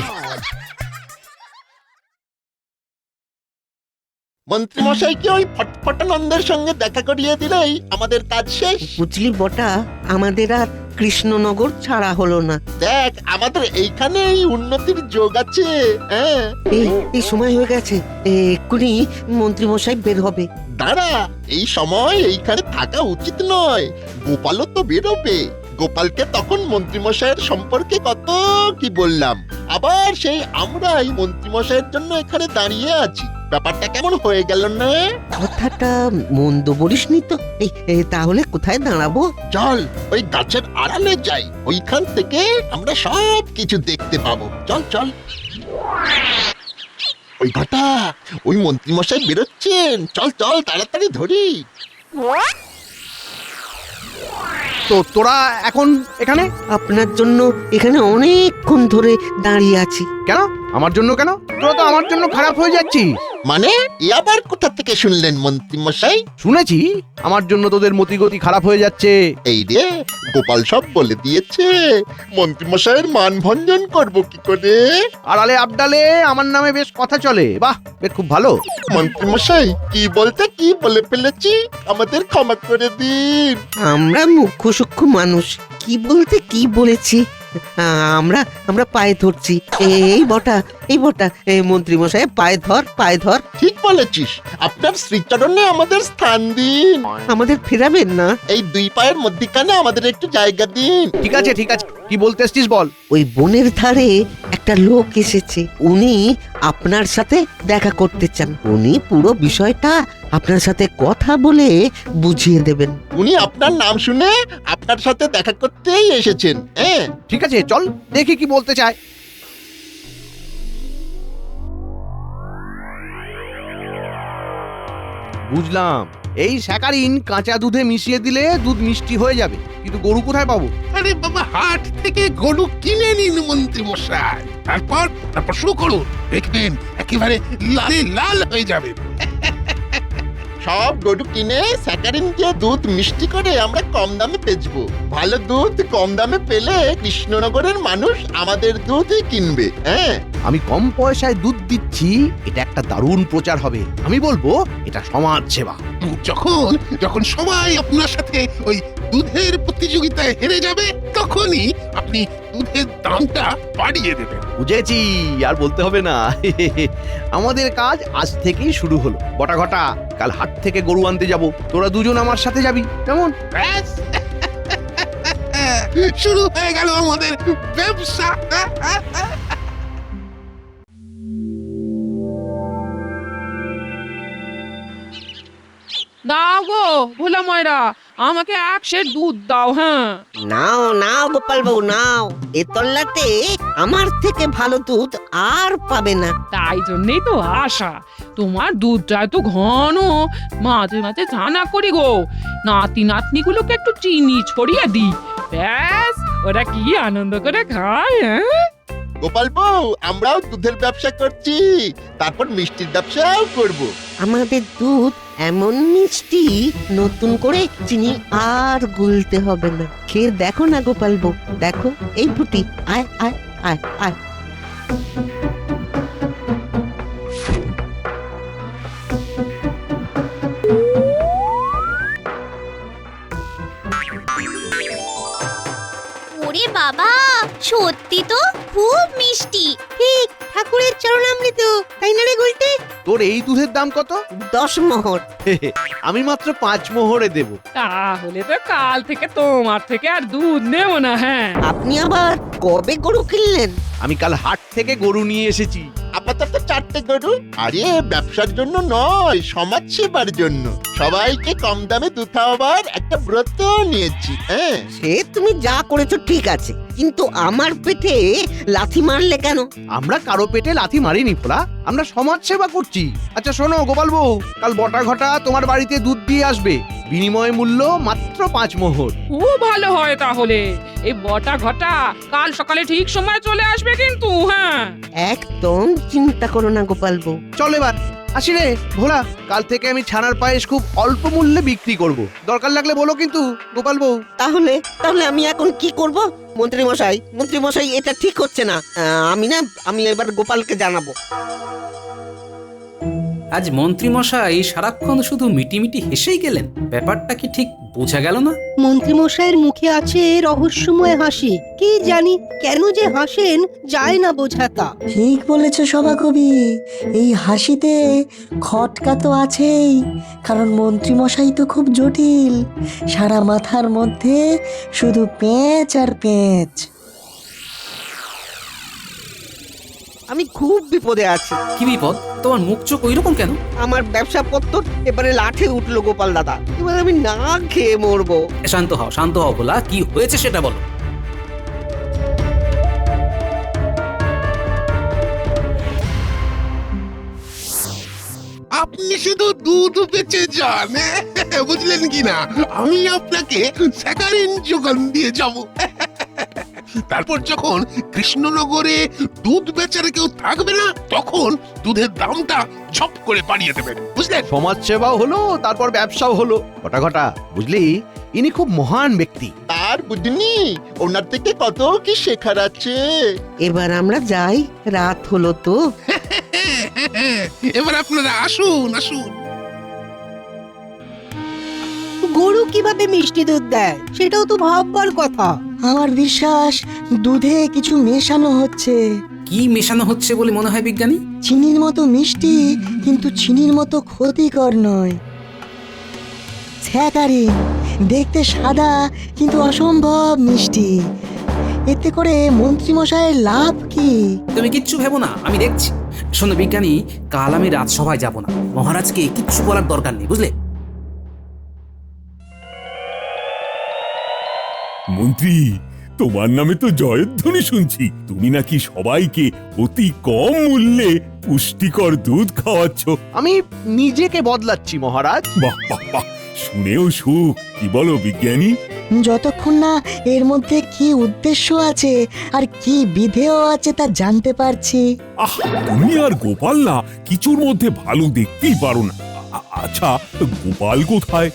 মন্ত্রীমশাইকে ওই ফটফটানন্দের সঙ্গে দেখা করিয়ে দিলেই আমাদের কাজ শেষ।
বুঝলি বটা, আমাদের আর কৃষ্ণনগর ছাড়া হলো না।
দেখ আমাদের এইখানেই উন্নতির যোগ আছে। হ্যাঁ
এই সময় হয়ে গেছে, এক্ষুনি মন্ত্রীমশাই বের হবে।
দাঁড়া, এই সময় এইখানে থাকা উচিত নয়। গোপালও তো বেরোবে। গোপালকে তখন মন্ত্রীমশাইয়ের সম্পর্কে কত কি বললাম, আবার সেই আমরাই মন্ত্রীমশাইয়ের জন্য এখানে দাঁড়িয়ে আছি। ব্যাপারটা কেমন হয়ে গেল না?
কথাটা মন্দ বলিসনি তো। তাহলে কোথায় দাঁড়াবো?
চল ওই গাছের আড়ালে যাই, ওইখান থেকে আমরা সব কিছু দেখতে পাবো। চল চল। ওই ঘটা, ওই মন্ত্রীমশাই বেরোচ্ছেন। চল চল তাড়াতাড়ি ধরি।
তো তোরা এখন এখানে?
আপনার জন্য এখানে অনেকক্ষণ ধরে দাঁড়িয়ে আছি।
কেন আমার জন্য? কেন তোরা তো আমার জন্য খারাপ হয়ে যাচ্ছিস।
মানে এ আবার কোথা থেকে শুনলেন মন্ত্রীমশাই?
শুনেছি আমার জন্য তোদের মতিগতি খারাপ হয়ে যাচ্ছে।
এই রে, গোপাল সব বলে দিয়েছে। মন্ত্রীমশাইয়ের মান ভঞ্জন করব কি করে?
আড়ালে আবডালে আমার নামে বেশ কথা চলে। বাহ, বেশ খুব ভালো।
মন্ত্রীমশাই কি বলতে কি বলে ফেলেছি, আমাদের ক্ষমা করে দিন।
আমরা মুখ্য সূক্ষ্ম মানুষ, কি বলতে কি বলেছি। আমরা পায়ে ধরছি। এই বটা মন্ত্রী মশাই, পায়ে ধর।
ঠিক বলেছিস, আপনার শ্রীচরণে আমাদের স্থান দিন।
আমাদের ফেরাবেন না?
এই দুই পায়ের মধ্যিখানে আমাদের একটু জায়গা দিন।
ঠিক আছে কি বলতে এসছিস বল।
ওই বনের ধারে একটা লোক এসেছে, উনি আপনার সাথে দেখা করতে চান। উনি পুরো বিষয়টা আপনার সাথে কথা বলে বুঝিয়ে দেবেন।
উনি আপনার নাম শুনে আপনার সাথে দেখা করতেই এসেছেন। হ্যাঁ
ঠিক আছে, চল দেখি কি বলতে চায়। বুঝলাম, এই স্যাকারিন কাঁচা দুধে মিশিয়ে দিলে দুধ মিষ্টি হয়ে যাবে, কিন্তু গরু কোথায় পাবো?
আরে বাবা, হাট থেকে গরু কিনে নিন মন্ত্রী মশাই। তারপর শুরু করুন, দেখবেন একেবারে লালে লাল হয়ে যাবে।
সব গরু কিনে স্যাকারিন দিয়ে দুধ মিষ্টি করে আমরা কম দামে বেচবো। ভালো দুধ কম দামে পেলে কৃষ্ণনগরের মানুষ আমাদের দুধই কিনবে। হ্যাঁ,
আমি কম পয়সায় দুধ দিচ্ছি, এটা একটা দারুণ প্রচার হবে। আমি বলবো এটা সমাজ সেবা।
যখন সবাই আপনার সাথে ওই দুধের প্রতিযোগিতায় হেরে যাবে, তখনই আপনি দুধের দামটা বাড়িয়ে দেবেন।
বুঝেছি, আর বলতে হবে না। আমাদের কাজ আজ থেকেই শুরু হলো। বটা ঘটা, কাল হাট থেকে গরু আনতে যাব, তোরা দুজন আমার সাথে যাবি কেমন?
ব্যাস, শুরু হয়ে গেল আমাদের ব্যবসা।
দাও গো ভোলা ময়রা, আমাকে 1 সের দুধ দাও। হ্যাঁ,
নাও গোপাল বাবু, নাও। এ তল্লাতে আমার থেকে ভালো দুধ আর পাবে না।
তাই জন্যই তো আশা। তোমার দুধটা এত ঘন, মাঝে মাঝে ছানা করি গো। নাতি নাতনিগুলোকে একটু চিনি ছড়িয়ে দিই, ব্যাস ওরা কি আনন্দ করে খায়। হ্যাঁ,
গোপাল বউ, আমরাও দুধের ব্যবসা করছি, তারপর মিষ্টির ব্যবসাও করব।
আমাদের দুধ এমন মিষ্টি, নতুন করে চিনি আর গুলতে হবে না। খেয়ে দেখো না গোপাল বউ, দেখো। এই ফুটি, আয় আয় আয় আয়।
ওরে বাবা, সত্যি তো খুব মিষ্টি।
ঠিক ঠাকুরের চরণামৃত, তাই না রে গুলটে?
তোর এই দুধের দাম কত?
10 মোহর।
আমি মাত্র 5 মোহরে দেব।
তাহলে তো কাল থেকে তোমার থেকে আর দুধ নেব না। হ্যাঁ,
আপনি আবার কবে গরু কিনলেন?
আমি কাল হাট থেকে গরু নিয়ে এসেছি।
আপাতত 4টে গরু। আরে ব্যবসার জন্য নয়, সমাজ সেবার জন্য। সবাইকে কম দামে দুধ খাওয়াবার একটা ব্রত নিয়েছি। হ্যাঁ,
সে তুমি যা করেছো ঠিক আছে, কিন্তু আমার পেটে লাথি মারলে কেন?
আমরা কারো পেটে লাথি মারিনি ফোলা, আমরা সমাজ সেবা করছি। আচ্ছা শোনো গোপাল বউ, কাল বটা ঘটা তোমার বাড়িতে দুধ দিয়ে আসবে, বিনিময় মূল্য মাত্র 5 মোহর।
খুব ভালো হয় তাহলে। এই বটা ঘটা কাল সকালে ঠিক সময় চলে আসবে কিন্তু। হ্যাঁ,
একদম চিন্তা করো না গোপাল বউ।
চল এবার আসি রে ভোলা, কাল থেকে আমি ছানার পায়েস খুব অল্প মূল্যে বিক্রি করব, দরকার লাগলে বলো কিন্তু গোপাল বউ।
তাহলে আমি এখন কি করব? মন্ত্রী মশাই এটা ঠিক হচ্ছে না। আমি এবার গোপালকে জানাবো।
আজ মন্ত্রীমশাই সারাক্ষণ শুধু মিটিমিটি হেসেই গেলেন, ব্যাপারটা কি ঠিক বোঝা গেল না?
মন্ত্রীমশাইয়ের মুখে আছে রহস্যময় হাসি, কি জানি কেন যে হাসেন যায় না বোঝাতা।
ঠিক বলেছ সভাকবি, এই হাসিতে খটকা তো আছেই, কারণ মন্ত্রীমশাই তো খুব জটিল, সারা মাথার মধ্যে শুধু পেঁচ আর পেঁচ।
আমি খুব বিপদে আছি।
কি বিপদ? তোমার মুখ চোখ ওইরকম কেন?
আমার ব্যবসা পত্র এবারে লাঠে উঠলো গোপাল দাদা, এবার আমি না খেয়ে মরবো।
শান্ত হও, শান্ত হও ভোলা, কি হয়েছে সেটা বলো।
আপনি শুধু দুধ বেচে যান, বুঝলেন কি না? আমি আপনাকে স্যাকারিন যোগান দিয়ে যাব। তারপর যখন কৃষ্ণনগরে দুধ বেচার কেউ থাকবে না, তখন দুধের দামটা ঝপ করে বাড়িয়ে দেবেন, বুঝলেন?
সমাজ সেবাও হলো, তারপর ব্যবসাও হলো। ঘটা ঘটা, বুঝলি, ইনি খুব মহান ব্যক্তি।
আর বুঝনি ওনার থেকে কত কি শেখার আছে।
এবার আমরা যাই, রাত হলো তো।
এবার আপনারা আসুন আসুন।
গরু কিভাবে মিষ্টি দুধ দেয় সেটাও তো ভাববার কথা।
আমার বিশ্বাস দুধে কিছু মেশানো হচ্ছে।
কি মেশানো হচ্ছে বলে মনে হয় বিজ্ঞানী?
চিনির মতো মিষ্টি, কিন্তু চিনির মতো ক্ষতিকর নয়। স্যাকারিন, দেখতে সাদা কিন্তু অসম্ভব মিষ্টি। এতে করে মন্ত্রীমশাইয়ের লাভ কি?
তুমি কিচ্ছু ভেবো না, আমি দেখছি। শোনো বিজ্ঞানী, কাল আমি রাজসভায় যাব না, মহারাজকে কিচ্ছু বলার দরকার নেই, বুঝলে?
মন্ত্রী, তোমার নামে তো জয়ধ্বনি শুনছি। তুমি নাকি সবাইকে অতি কম মূল্যে পুষ্টিকর দুধ খাওয়াচ্ছ।
আমি নিজেকে বদলাচ্ছি মহারাজ।
বাহ বাহ বাহ, শুনেও সুখ। কি বলো বিজ্ঞানী?
যতক্ষণ না এর মধ্যে কি উদ্দেশ্য আছে আর কি বিধেয় আছে তা জানতে পারছি।
আহ, তুমি আর গোপাল না কিছুর মধ্যে ভালো দেখতেই পারো না। আচ্ছা, গোপাল কোথায়?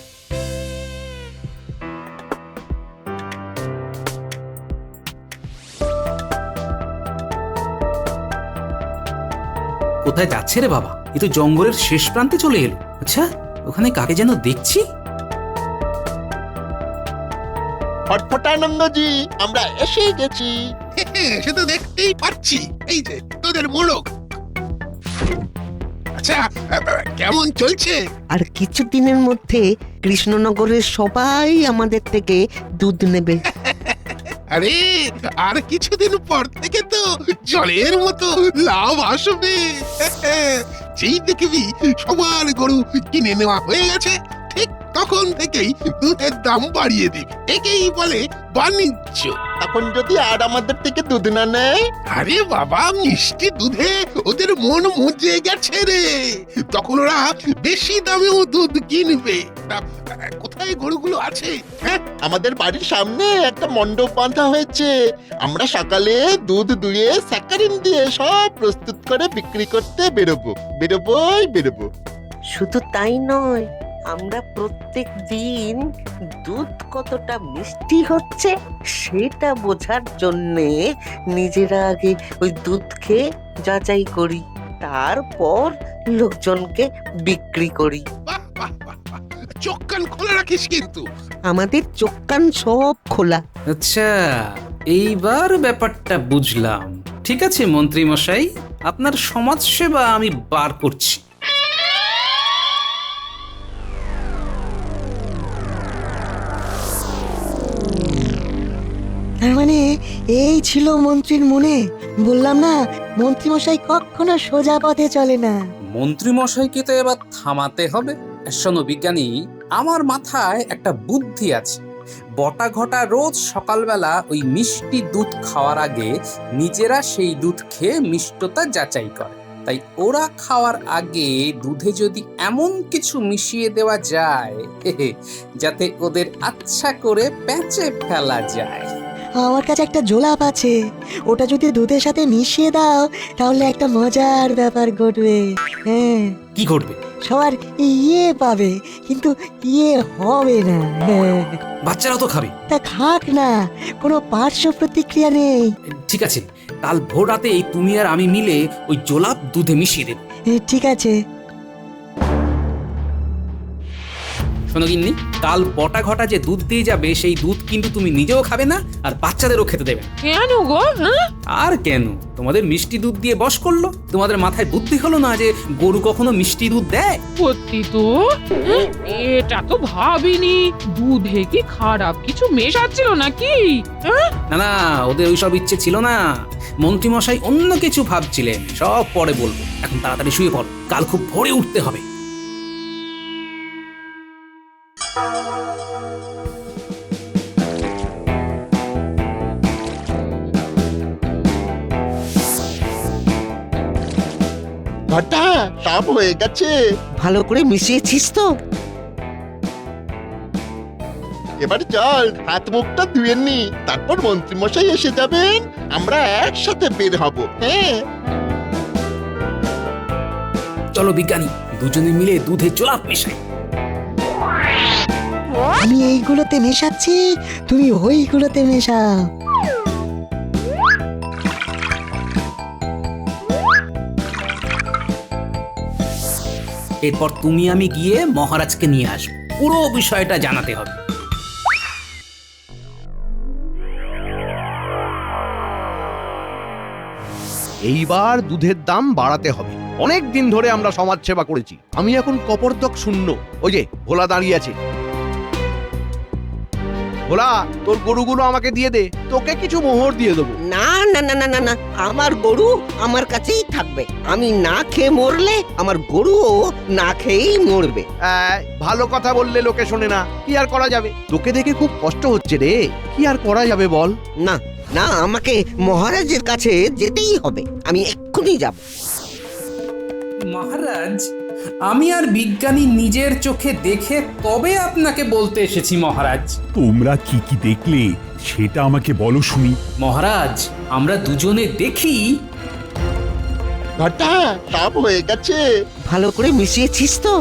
কোথায় যাচ্ছে রে বাবা? এ তো জঙ্গলের শেষ প্রান্তে চলে এলো। আচ্ছা, ওখানে কাকে যেন দেখছি।
ফটফটানন্দজি, আমরা এসে গেছি।
সে তো দেখতেই পাচ্ছি, এই যে তোদের মোড়ক। আচ্ছা, কেমন চলছে?
আর কিছুদিনের মধ্যে কৃষ্ণনগরের সবাই আমাদের থেকে দুধ নেবে।
আরে আর কিছুদিন পর থেকে তো জলের মতো লাভ আসবে। যেই দেখবি সবার গরু কিনে নেওয়া হয়ে গেছে, ঠিক তখন থেকেই দুধের দাম বাড়িয়ে দিবি। একেই বলে বাণিজ্য।
তখন যদি আর আমাদের থেকে দুধ না নেয়?
আরে বাবা, মিষ্টি দুধে ওদের মন মজে গেছে রে। তখন ওরা বেশি দামেও দুধ কিনবে। কোথায় গরুগুলো আছে? হ্যাঁ,
আমাদের বাড়ির সামনে একটা মণ্ডপ বাঁধা হয়েছে। আমরা সকালে দুধ দুয়ে স্যাকারিন দিয়ে সব প্রস্তুত করে বিক্রি করতে বেরোবো।
শুধু তাই নয়, আমরা প্রত্যেক দিন দুধ কতটা মিষ্টি হচ্ছে সেটা বোঝার জন্যে নিজেরা আগে ওই দুধ খেয়ে যাচাই করি, তারপর লোকজনকে বিক্রি করি।
বাহ বাহ বাহ বাহ, চোখ কান খোলা রাখিস কিন্তু।
আমাদের চোখ কান সব খোলা।
আচ্ছা, এইবার ব্যাপারটা বুঝলাম। ঠিক আছে মন্ত্রী মশাই, আপনার সমাজ সেবা আমি বার করছি।
তার মানে এই ছিল মন্ত্রীর মনে। বললাম না, মন্ত্রীমশাই কখনো সোজা পথে চলে না।
মন্ত্রী মশাইকে তো এবার থামাতে হবে। শোনো বিজ্ঞানী, আমার মাথায় একটা বুদ্ধি আছে। বটা ঘটা রোজ সকালবেলা ওই মিষ্টি দুধ খাওয়ার আগে নিজেরা সেই দুধ খেয়ে মিষ্টতা যাচাই করে। তাই ওরা খাওয়ার আগে দুধে যদি এমন কিছু মিশিয়ে দেওয়া যায় যাতে ওদের আচ্ছা করে প্যাঁচে ফেলা যায়।
আমার কাছে একটা জোলাপ আছে, ওটা যদি দুধের সাথে মিশিয়ে দাও তাহলে একটা মজার ব্যাপার ঘটবে। হ্যাঁ।
কি ঘটবে?
সবার ইয়ে পাবে, কিন্তু ইয়ে হবে না। হ্যাঁ।
বাচ্চারা তো খাবে।
তা খাক না, কোনো পার্শ্ব প্রতিক্রিয়া নেই।
ঠিক আছে, কাল ভোর রাতে তুমি আর আমি মিলে ওই জোলাপ দুধে মিশিয়ে দেব।
ঠিক আছে।
শোনো গিন্নি, কাল বটা ঘটা যে দুধ দিয়ে যাবে সেই দুধ কিন্তু তুমি নিজেও খাবে না আর বাচ্চাদেরও খেতে দেবে না।
কেন গো? হ্যাঁ?
আর কেন, তোমাদের মিষ্টি দুধ দিয়ে বশ করলো, তোমাদের মাথায় বুদ্ধি হলো না যে গরু কখনো মিষ্টি দুধ দেয়?
সত্যি তো, হ্যাঁ, এটা তো ভাবিনি। দুধে কি খারাপ কিছু মেশাচ্ছিল নাকি? হ্যাঁ?
না না, ওদের ওইসব ইচ্ছে ছিল না। মন্ত্রীমশাই অন্য কিছু ভাবছিলেন, সব পরে বলবো। এখন তাড়াতাড়ি শুয়ে পড়ো, কাল খুব ভোরে উঠতে হবে।
ঘটা সব হয়ে গেছে।
ভালো করে মিশিয়েছিস তো?
এবার চল হাত মুখটা ধুয়ে নি, তারপর মন্ত্রীমশাই এসে যাবেন, আমরা একসাথে বের হব। হ্যাঁ
চলো বিজ্ঞানী, দুজনে মিলে দুধে চোলাপ মেশাই।
আমি এইগুলোতে মেশাচ্ছি, তুমি ওইগুলোতে মেশাও।
এরপর তুমি আমি গিয়ে মহারাজকে নিয়ে আসবো, পুরো বিষয়টা জানাতে হবে।
এইবার দুধের দাম বাড়াতে হবে। অনেক দিন ধরে আমরা সমাজ সেবা করেছি, আমি এখন কপর্দক শূন্য। ওই যে ভোলা দাঁড়িয়ে আছে। ভোলা, তোর গরুগুলো আমাকে দিয়ে দে, তোকে কিছু মোহর দিয়ে দেবো।
না না না না না না, আমার গরু আমার কাছেই থাকবে। আমি না খেয়ে মরলে আমার গরুও না খেয়েই মরবে।
ভালো কথা বললে লোকে শোনে না, কি আর করা যাবে? তোকে দেখে খুব কষ্ট হচ্ছে রে, কি আর করা যাবে বল?
না না, আমাকে মহারাজের কাছে যেতেই হবে। আমি এক্ষুনি যাব।
মহারাজ, আমি আর বিজ্ঞানী নিজের চোখে দেখে তবে আপনাকে বলতে এসেছি মহারাজ।
তোমরা কি কি দেখলে সেটা আমাকে বলো শুনি।
মহারাজ, আমরা দুজনে দেখি।
ঘটা সব হয়ে গেছে।
ভালো করে মিশিয়েছিস তো?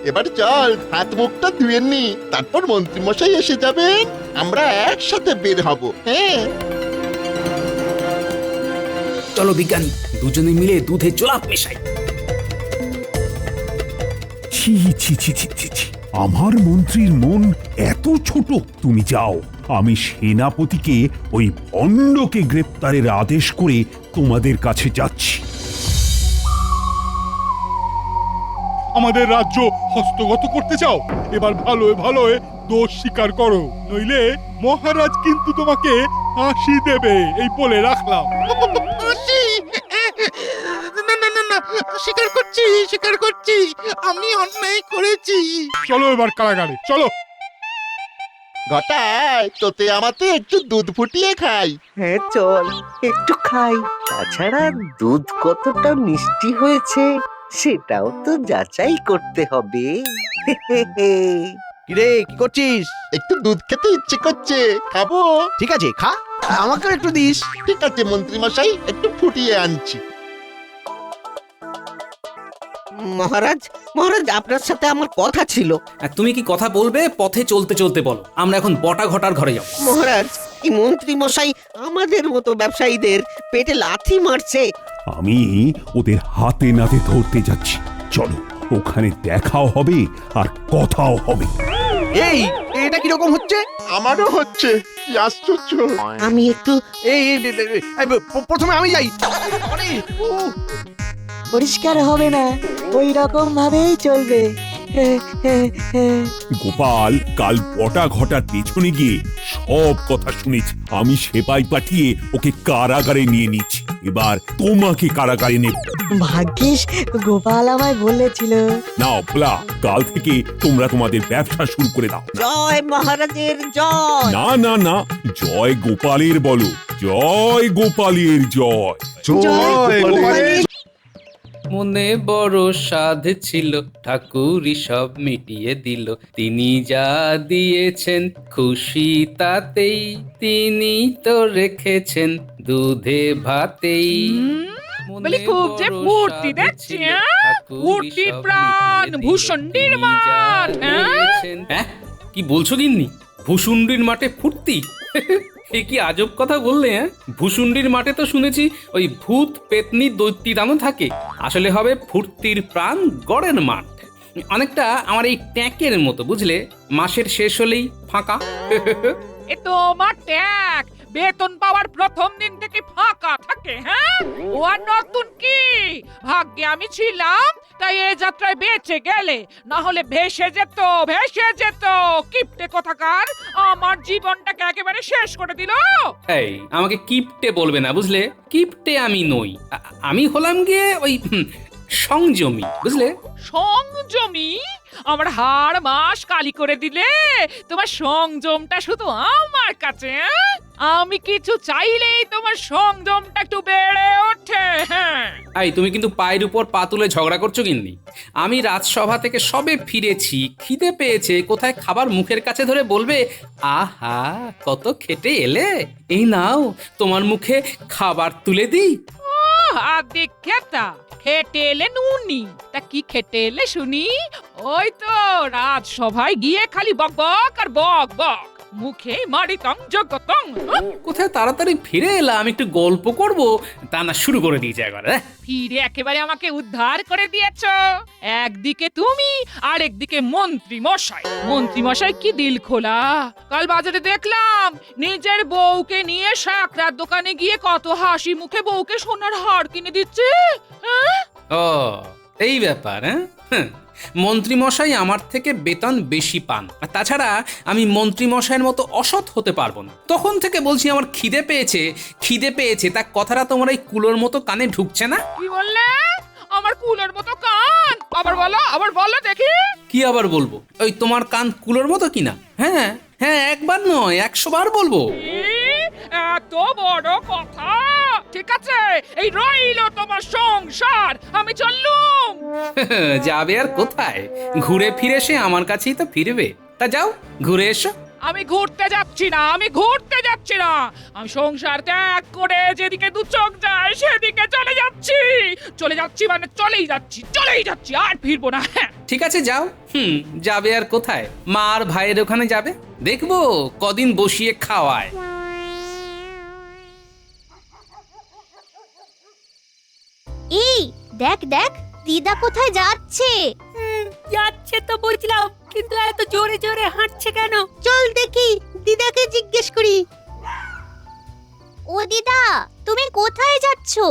এবার চল হাত মুখটা ধুয়ে নি, তারপর মন্ত্রীমশাই এসে যাবেন, আমরা একসাথে বের হব। হ্যাঁ
চলো বিজ্ঞানী, দুজনে মিলে দুধে চোলাপ মেশাই।
ছি ছি ছি ছি ছি ছি, আমার মন্ত্রীর মন এত ছোট। তুমি যাও, আমি সেনাপতিকে ওই ভণ্ডকে গ্রেপ্তারের আদেশ করে তোমাদের কাছে যাচ্ছি।
আমাদের রাজ্য হস্তগত করতে চাও? এবার ভালোয় ভালোয় দোষ স্বীকার করো, নইলে মহারাজ কিন্তু তোমাকে ফাঁসি দেবে, এই বলে রাখলাম।
না না না না, স্বীকার করছি, স্বীকার করছি, আমি অন্যায় করেছি।
চলো এবার কারাগারে, চলো।
ঘটায় তোতে আমাতে একটু দুধ ফুটিয়ে খাই।
হ্যাঁ চল, একটু খাই। তাছাড়া দুধ কতটা মিষ্টি হয়েছে সেটাও তো যাচাই করতে হবে।
কিরে, কি করছিস?
একটু দুধ খেতে ইচ্ছে করছে, খাবো।
ঠিক আছে, খা, আমাকে একটু দিস।
ঠিক আছে মন্ত্রীমশাই, একটু ফুটিয়ে আনছি।
মহারাজ, মহারাজ, আপনার সাথে আমার কথা ছিল।
আর তুমি কি কথা বলবে? পথে চলতে চলতে বলো। আমরা এখন বটা ঘটার ঘরে যাব।
মহারাজ, এই মন্ত্রী মশাই আমাদের মতো ব্যবসায়ীদের পেটে লাথি মারছে।
আমি ওদের হাতে নাতে ধরতে যাচ্ছি। চলো, ওখানে দেখাও হবে আর কথাও হবে।
এই, এটা কিরকম হচ্ছে?
আমারও হচ্ছে, কি আশ্চর্য।
আমি একটু
প্রথমে আমি যাই।
পরিষ্কার হবে না, ওই রকম ভাবেই চলবে।
গোপাল কাল বটা ঘটার পেছনে গিয়ে সব কথা শুনেছি। আমি সেপাই পাঠিয়ে ওকে কারাগারে নিয়ে নিচ্ছি। এবার তোমাকে কারাগারে নেব।
ভাগ্যিস গোপাল আমায় বলেছিল।
নাও ভোলা, কাল থেকে তোমরা তোমাদের ব্যবসা শুরু করে দাও।
জয় মহারাজের জয়।
না না না, জয় গোপালের বলো, জয় গোপালের জয়।
জয় গোপালের।
মনে বড় সাধ ছিল, ঠাকুরই সব মিটিয়ে দিল। তিনি যা দিয়েছেন খুশি তাতেই, তিনি তো রেখেছেন দুধে ভাতেই।
বলি খুব যে মূর্তি দেখছি, মূর্তির প্রাণ ভূষণ্ডির মাঠ।
হ্যাঁ, কি বলছো গিন্নি? ভূষুণ্ডির মাঠে ফুর্তি? এ কি আজব কথা বললে? হ্যাঁ, ভূষুণ্ডির মাঠে তো শুনেছি ওই ভূত পেতনি দৈত্যি দামও থাকে। আসলে হবে ফুর্তির প্রাণ গড়ের মাঠ। অনেকটা আমার এই ট্যাঁকের মতো, বুঝলে? মাসের শেষ হলেই ফাঁকা।
এ তোমার ট্যাগ বেতন পাওয়ার প্রথম দিন থেকে ফাঁকা থাকে, হ্যাঁ? ও আর নতুন কি? ভাগ্যে আমি ছিলাম তাই এ যাত্রায় বেঁচে গেলে, না হলে ভেসে যেত। কিপটে কোথাকার, আমার জীবনটাকে একেবারে শেষ করে দিল।
এই, আমাকে কিপটে বলবে না, বুঝলে? কিপটে আমি নই, আমি হলাম গিয়ে ওই সংযমী, বুঝলে?
সংযমী? আমার হাড় মাস কালি করে দিলে তোমার সংযমটা শুধু আমার কাছে, হ্যাঁ? আমি কিছু চাইলেই তোমার সংযমটা একটু বেড়ে ওঠে। হ্যাঁ,
এই, তুমি কিন্তু পায়ের উপর পা তুলে ঝগড়া করছো কিন্তু। আমি রাজসভা থেকে সবে ফিরেছি, খিদে পেয়েছে, কোথায় খাবার মুখের কাছে ধরে বলবে, আহা কত খেটে এলে, এই নাও তোমার মুখে খাবার তুলে দিই।
খেটে এলে নুনি, তা কি খেটে এলে শুনি? ওই তো রাজসভায় গিয়ে খালি বক বক আর বক বক, মুখে মারিতং জগতং।
কোথায় তাড়াতাড়ি ফিরে এলাম, একটু গল্প করব, তা না শুরু করে দিয়েছে একবার।
ফিরে একেবারে আমাকে উদ্ধার করে দিয়েছো। একদিকে তুমি আর একদিকে মন্ত্রী মশাই কি দিল খোলা। কাল বাজারে দেখলাম নিজের বউকে নিয়ে শাকরার দোকানে গিয়ে কত হাসি মুখে বউকে সোনার হার কিনে দিচ্ছে।
ও, এই ব্যাপার। হ্যাঁ, মন্ত্রী মশাই আমার থেকে বেতন বেশি পান, আর তাছাড়া আমি মন্ত্রী মশাইয়ের মতো অসৎ হতে পারবো না। তখন থেকে বলছি আমার খিদে পেয়েছে, তা কথাটা তোমার এই কুলোর মতো কানে ঢুকছে না।
কি বললে? আমার কুলোর মতো কান? আবার বলো দেখি।
কি আবার বলবো? ওই তোমার কান কুলোর মতো কিনা? হ্যাঁ, একবার নয় 100 বার বলবো।
এত বড় কথা? ঠিক আছে, এই রইলো তোমার সংসার, আমি চললুম।
যাবে আর কোথায়? ঘুরে ফিরে সে আমার কাছেই তো ফিরবে। তা যাও, ঘুরে এসো।
আমি ঘুরতে যাচ্ছি না। আমি সংসার ত্যাগ করে যেদিকে দু চোখ যায় সেদিকে চলে যাচ্ছি মানে চলেই যাচ্ছি, আর ফিরবো না।
ঠিক আছে, যাও। যাবে আর কোথায়? মা আর ভাইয়ের ওখানে যাবে, দেখবো কদিন বসিয়ে খাওয়ায়।
এই দেখ দিদা কোথায় যাচ্ছে?
যাচ্ছে তো বুঝলাম, কিন্তু এত জোরে জোরে হাঁটছে কেন? চল দেখি, দিদাকে জিজ্ঞেস করি।
ও দিদা, তুমি কোথায় যাচ্ছো?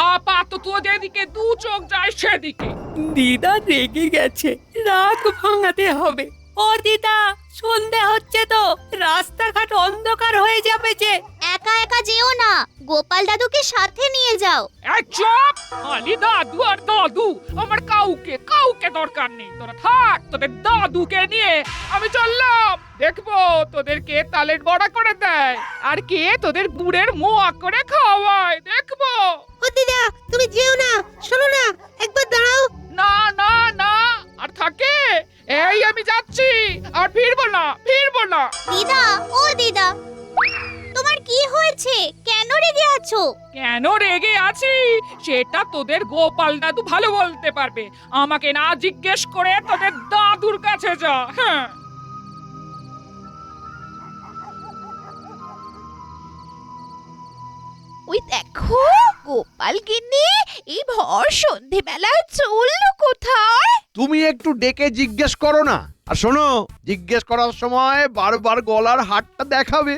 আপাতত যেদিকে দু চোখ যায় সেদিকে।
দিদা রেগে গেছে, রাগ ভাঙাতে হবে। ও দিদা, সন্ধে হচ্ছে তো, রাস্তাঘাট অন্ধকার হয়ে যাবে যে।
একা একা যেও না, গোপাল দাদুকে সাথে নিয়ে যাও।
চুপ! খালি দাদু আর দাদু, আমার কাউকে দরকার নেই। তোরা থাক, তোদের দাদুকে নিয়ে আমি চললাম। দেখবো তোদের কে তালের বড়া করে দেয় আর কে তোদের গুড়ের মোয়া করে খাওয়ায়, দেখবো।
ও দিদা, তুমি যেও না, শোনো না, একবার দাঁড়াও।
না আর থাকে, এই আমি যাচ্ছি, আর ফিরবো না।
দিদা, ও দিদা, তোমার কি হয়েছে? কেন রেগে আছো?
কেন রেগে আছি সেটা তোদের গোপাল দাদু ভালো বলতে পারবে। আমাকে না জিজ্ঞেস করে তোদের দাদুর কাছে যা। হ্যাঁ,
ওই দেখো, গোপাল গিন্নি এই ভর সন্ধেবেলায় চললো কোথায়?
তুমি একটু ডেকে জিজ্ঞেস করো না। আর শোনো, জিজ্ঞেস করার সময় বারবার গলার হাতটা দেখাবে।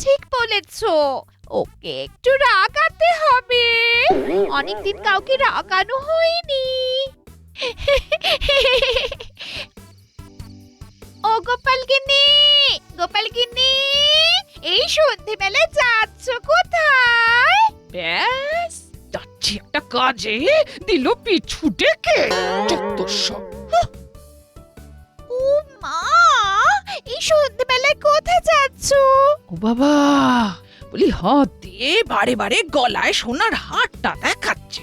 ঠিক বলেছো, ওকে একটু রাগাতে হবে। অনেকদিন কাউকে রাগানো হয়নি। ও গোপাল গিন্নি, এই সন্ধেবেলায় যাচ্ছ কোথায়?
ব্যাস যাচ্ছি একটা কাজে, দিল পিছু ডেকে। যত সব।
ও মা, এই সন্ধেবেলায় কোথায় যাচ্ছ?
ও বাবা, বলি হাত দিয়ে বারে গলায় সোনার হারটা দেখাচ্ছে।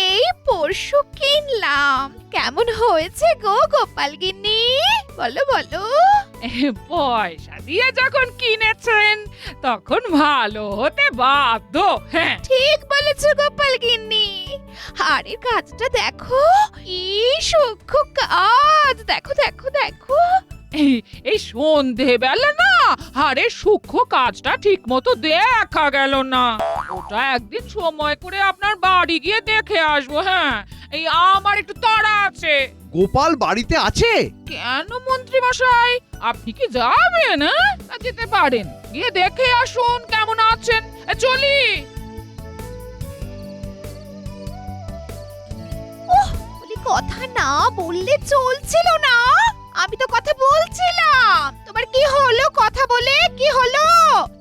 এই পরশু কিনলাম। কেমন হয়েছে গো গোপাল গিন্নি? বলো।
পয়সা দিয়ে যখন কিনেছেন তখন ভালো হতে বাধ্য। হ্যাঁ,
ঠিক বলেছো গোপাল গিন্নি। হাড়ের কাজটা দেখো, কি সূক্ষ্ম কাজ। দেখো।
এই সন্ধেবেলা না হাড়ের সূক্ষ্ম কাজটা ঠিক মতো দেখা গেল না। ওটা একদিন সময় করে আপনার বাড়ি গিয়ে দেখে আসবো। হ্যাঁ, এই আমার একটু তাড়া আছে।
গোপাল বাড়িতে আছে?
কেন মন্ত্রী মশাই, আপনি কি যাবেন? যেতে পারেন, গিয়ে দেখে আসুন কেমন আছেন। চলি।
বলি কথা না বললে চলছিল না। আমি তো কথা বলছিলাম, তোমার কি হলো? কথা বলে কি হলো?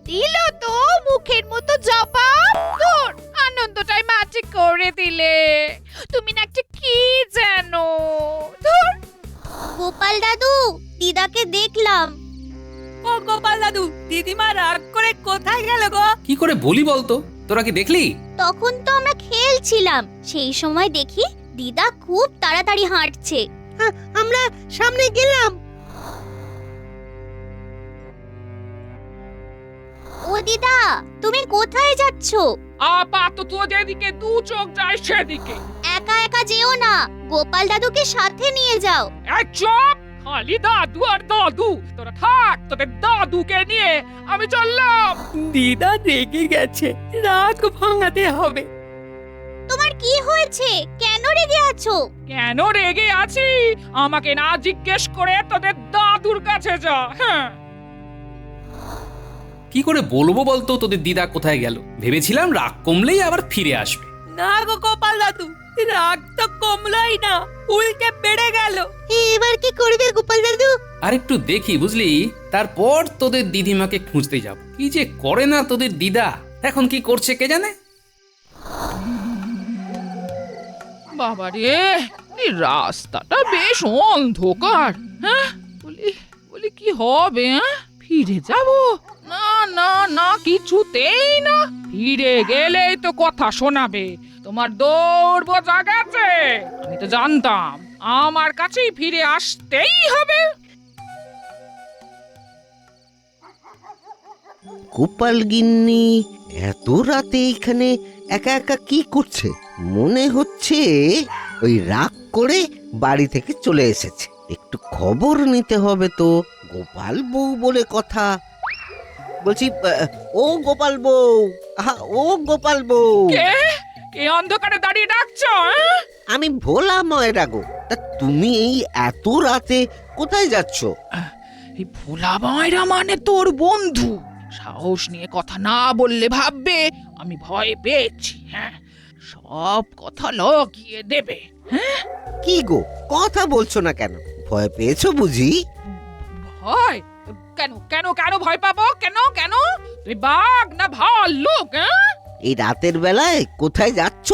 দিল তো মুখের মতো জবাব। তোর আনন্দটাই মাটি করে দিলে। তুমি না একটা কি জানো?
গোপাল দাদু, দিদাকে দেখলাম।
ও গোপাল দাদু, দিদিমা রাগ করে কোথায় গেল গো?
কি করে বলি বলতো, তোরা কি দেখলি?
তখন তো আমরা খেলছিলাম, সেই সময় দেখি দিদা খুব তাড়াতাড়ি হাঁটছে।
আমরা সামনে গেলাম।
ও দিদা, তুমি কোথায় যাচ্ছ?
আপাতত যেদিকে দু চোখ যায় সেদিকে।
একা একা যেও না, গোপাল দাদুকে সাথে নিয়ে যাও।
চুপ! খালি দাদু আর দাদু, তোরা থাক, তোদের দাদুকে নিয়ে আমি চললাম।
দিদা রেগে গেছে, রাগ ভাঙাতে হবে।
তোমার কি হয়েছে? কেন রেগে আছো?
কেন রেগে আছি আমাকে না জিজ্ঞেস করে তোদের দাদুর কাছে যা। হ্যাঁ,
কি করে বলবো বলতো তোদের দিদা কোথায় গেল? ভেবেছিলাম রাগ কমলেই আবার ফিরে আসবে।
না গো গোপাল দাদু, রাগ তো কমলাই না, উল্টে বেড়ে গেল।
এবার কি করবে গোপাল দাদু?
আর একটু দেখি বুঝলি, তারপর তোদের দিদিমাকে খুঁজতে যাব। কি যে করে না তোদের দিদা, এখন কি করছে কে জানে।
বাবা রে, এই রাস্তাটা বেশ অন্ধকার। হ্যাঁ, বলি কি হবে? ফিরে যাব? না না না, কিছুতেই না। ফিরে গেলেই তো কথা শোনাবে। তোমার দৌড় বোঝা গেছে। আমি তো জানতাম আমার কাছেই ফিরে আসতেই হবে।
গোপাল গিন্নি এত রাতে এখানে একা একা কি করছে? মনে হচ্ছে ওই রাগ করে বাড়ি থেকে চলে এসেছে। একটু খবর নিতে হবে তো। গোপাল বউ বলে কথা। বলছি, ও গোপাল বউ, ও গোপাল বউ।
কে অন্ধকারে দাঁড়িয়ে ডাকছো?
আমি ভোলা ময়রা গো। তা তুমি এই এত রাতে কোথায় যাচ্ছ?
এই ভোলা ময়রা মানে তোর বন্ধু। সাহস নিয়ে কথা না বললে ভাববে আমি ভয় পেয়েছি। হ্যাঁ, সব কথা লগিয়ে দেবে। হ্যাঁ,
কি গো, কথা বলছো না কেন? ভয় পেয়েছো বুঝি?
ভয়? কেন কেন কেন ভয় পাবো? কেন কেন? তুই বাঘ না ভাল্লুক?
এই রাতের বেলায় কোথায় যাচ্ছ?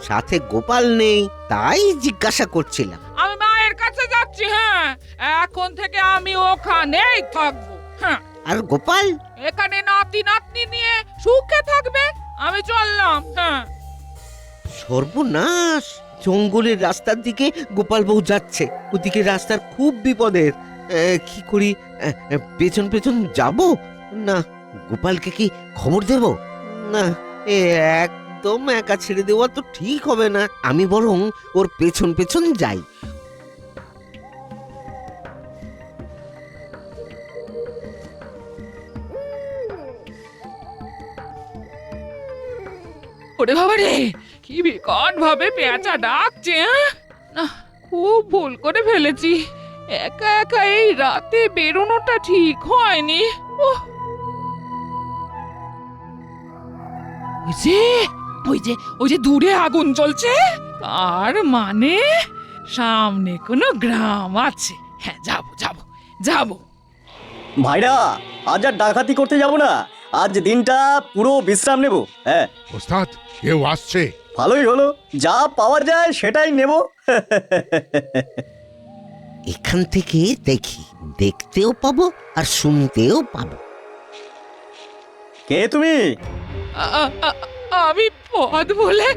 সাথে গোপাল নেই, তাই জিজ্ঞাসা করছিলাম।
আমি মায়ের কাছে যাচ্ছি। হ্যাঁ, এখন থেকে আমি ওখানেই থাকবো। হ্যাঁ,
আর গোপাল?
এখানে নাতি নাতনি নিয়ে সুখে থাকবে। আমি চললাম। হ্যাঁ।
সর্বনাশ! জঙ্গলের রাস্তার দিকে গোপাল বউ যাচ্ছে। ওদিকে রাস্তার খুব বিপদের। কি করি? পেছন পেছন যাব না গোপালকে কি খবর দেব? না, একদম একা ছেড়ে দেওয়া তো ঠিক হবে না। আমি বরং ওর পেছন পেছন যাই।
ওরে বাবা রে, কি বিকট ভাবে পেঁচা ডাকছে। না, খুব ভুল করে ফেলেছি। একা একা এই রাতে বেরোনোটা ঠিক হয়নি। ওই যে দূরে আগুন জ্বলছে, তার মানে সামনে কোনো গ্রাম আছে। হ্যাঁ, যাবো।
ভাইরা, আজ আর ডাকাতি করতে যাব না। আজ দিনটা পুরো বিশ্রাম নেব। হ্যাঁ
ওস্তাদ, কেউ আসছে।
ভালোই হলো, যা পাওয়া যায় সেটাই নেব।
এখান থেকে দেখি, দেখতেও পাবো আর শুনতেও পাবো।
কে তুমি?
আমি পদ বলে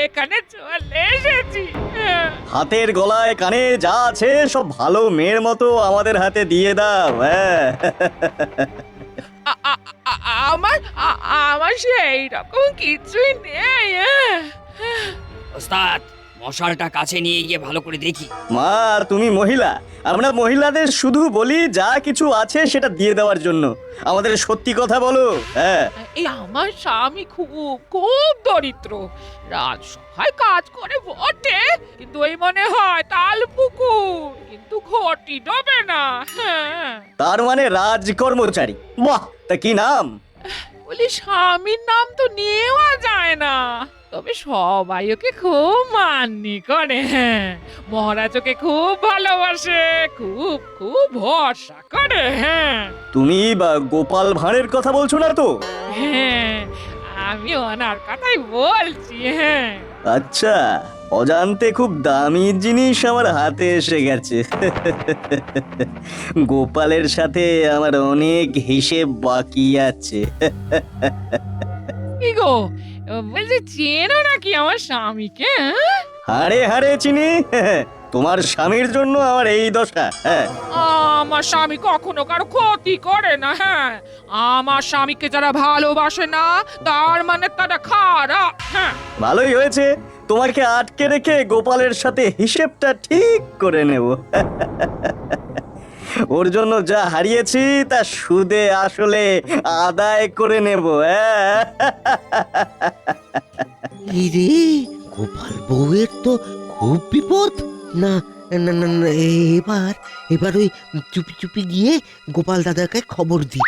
এখানে চলে এসেছি।
হাতের গলায় কানে যা আছে সব ভালো মেয়ের মতো আমাদের হাতে দিয়ে দাও। হ্যাঁ,
আমার সেই রকম কিছুই নেই।
ওস্তাদ, মশালটা কাছে নিয়ে গিয়ে ভালো করে দেখি।
মা, আর তুমি মহিলা। আমরা মহিলাদের শুধু বলি যা কিছু আছে সেটা দিয়ে দেওয়ার জন্য। আমাদের সত্যি কথা বলো। হ্যাঁ,
এই আমার স্বামী খুব দরিদ্র। রাজসভায় কাজ করে বটে, কিন্তু এই মনে হয় তাল পুকুর। ঘটি ডবে না। হ্যাঁ
তার মানে রাজকর্মচারী, বাহ! তা কি নাম?
বলি স্বামীর নাম তো নেওয়া যায় না, তবে সবাই ওকে খুব মান্যি করে। হ্যাঁ মহারাজ ওকে খুব ভালোবাসে, খুব খুব ভরসা করে। হ্যাঁ
তুমি বা গোপাল ভাঁড়ের কথা বলছো না তো?
হ্যাঁ আমি ওনার কথাই বলছি। হ্যাঁ
আচ্ছা, অজান্তে খুব দামি জিনিস আমার হাতে এসে গেছে। গোপালের সাথে আমার অনেক হিসেব বাকি আছে।
কি গো বলছি, চেনো নাকি আমার স্বামীকে? হ্যাঁ?
হাড়ে হাড়ে চিনি। তোমার স্বামীর জন্য আমার এই দশা। হ্যাঁ
আমার স্বামী কখনো কারো ক্ষতি করে না। হ্যাঁ আমার স্বামীকে যারা ভালোবাসে না তার মানে তারা খারাপ। হ্যাঁ
ভালোই হয়েছে, তোমাকে আটকে রেখে গোপালের সাথে হিসেবটা ঠিক করে নেব। ওর জন্য যা হারিয়েছি তা সুদে আসলে আদায় করে নেব।
রে, গোপাল বউয়ের তো খুব বিপদ। না না না না, এবার এবার ওই চুপি চুপি গিয়ে গোপাল দাদাকে খবর দি।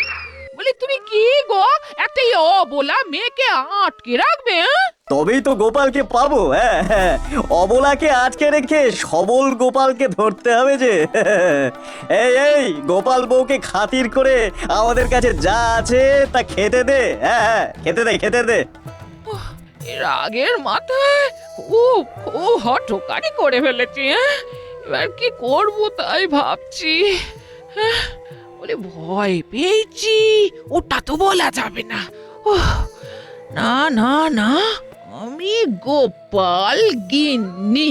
বলি তুমি কি গো, একটা অবলা মেয়েকে আটকে রাখবে? হ্যাঁ
তবেই তো গোপালকে পাবো। হ্যাঁ হ্যাঁ, অবলাকে আটকে রেখে সবল গোপালকে ধরতে হবে যে। এই এই, গোপাল বউকে খাতির করে আমাদের কাছে যা আছে তা খেতে দে। হ্যাঁ হ্যাঁ, খেতে দে খেতে দে।
রাগের মাথায় খুব খুব হঠকারি করে ফেলেছি। হ্যাঁ এবার কি করবো তাই ভাবছি। হ্যাঁ বলে ভয় পেয়েছি, ওটা তো বলা যাবে না। না না না, আমি গোপাল গিন্নি,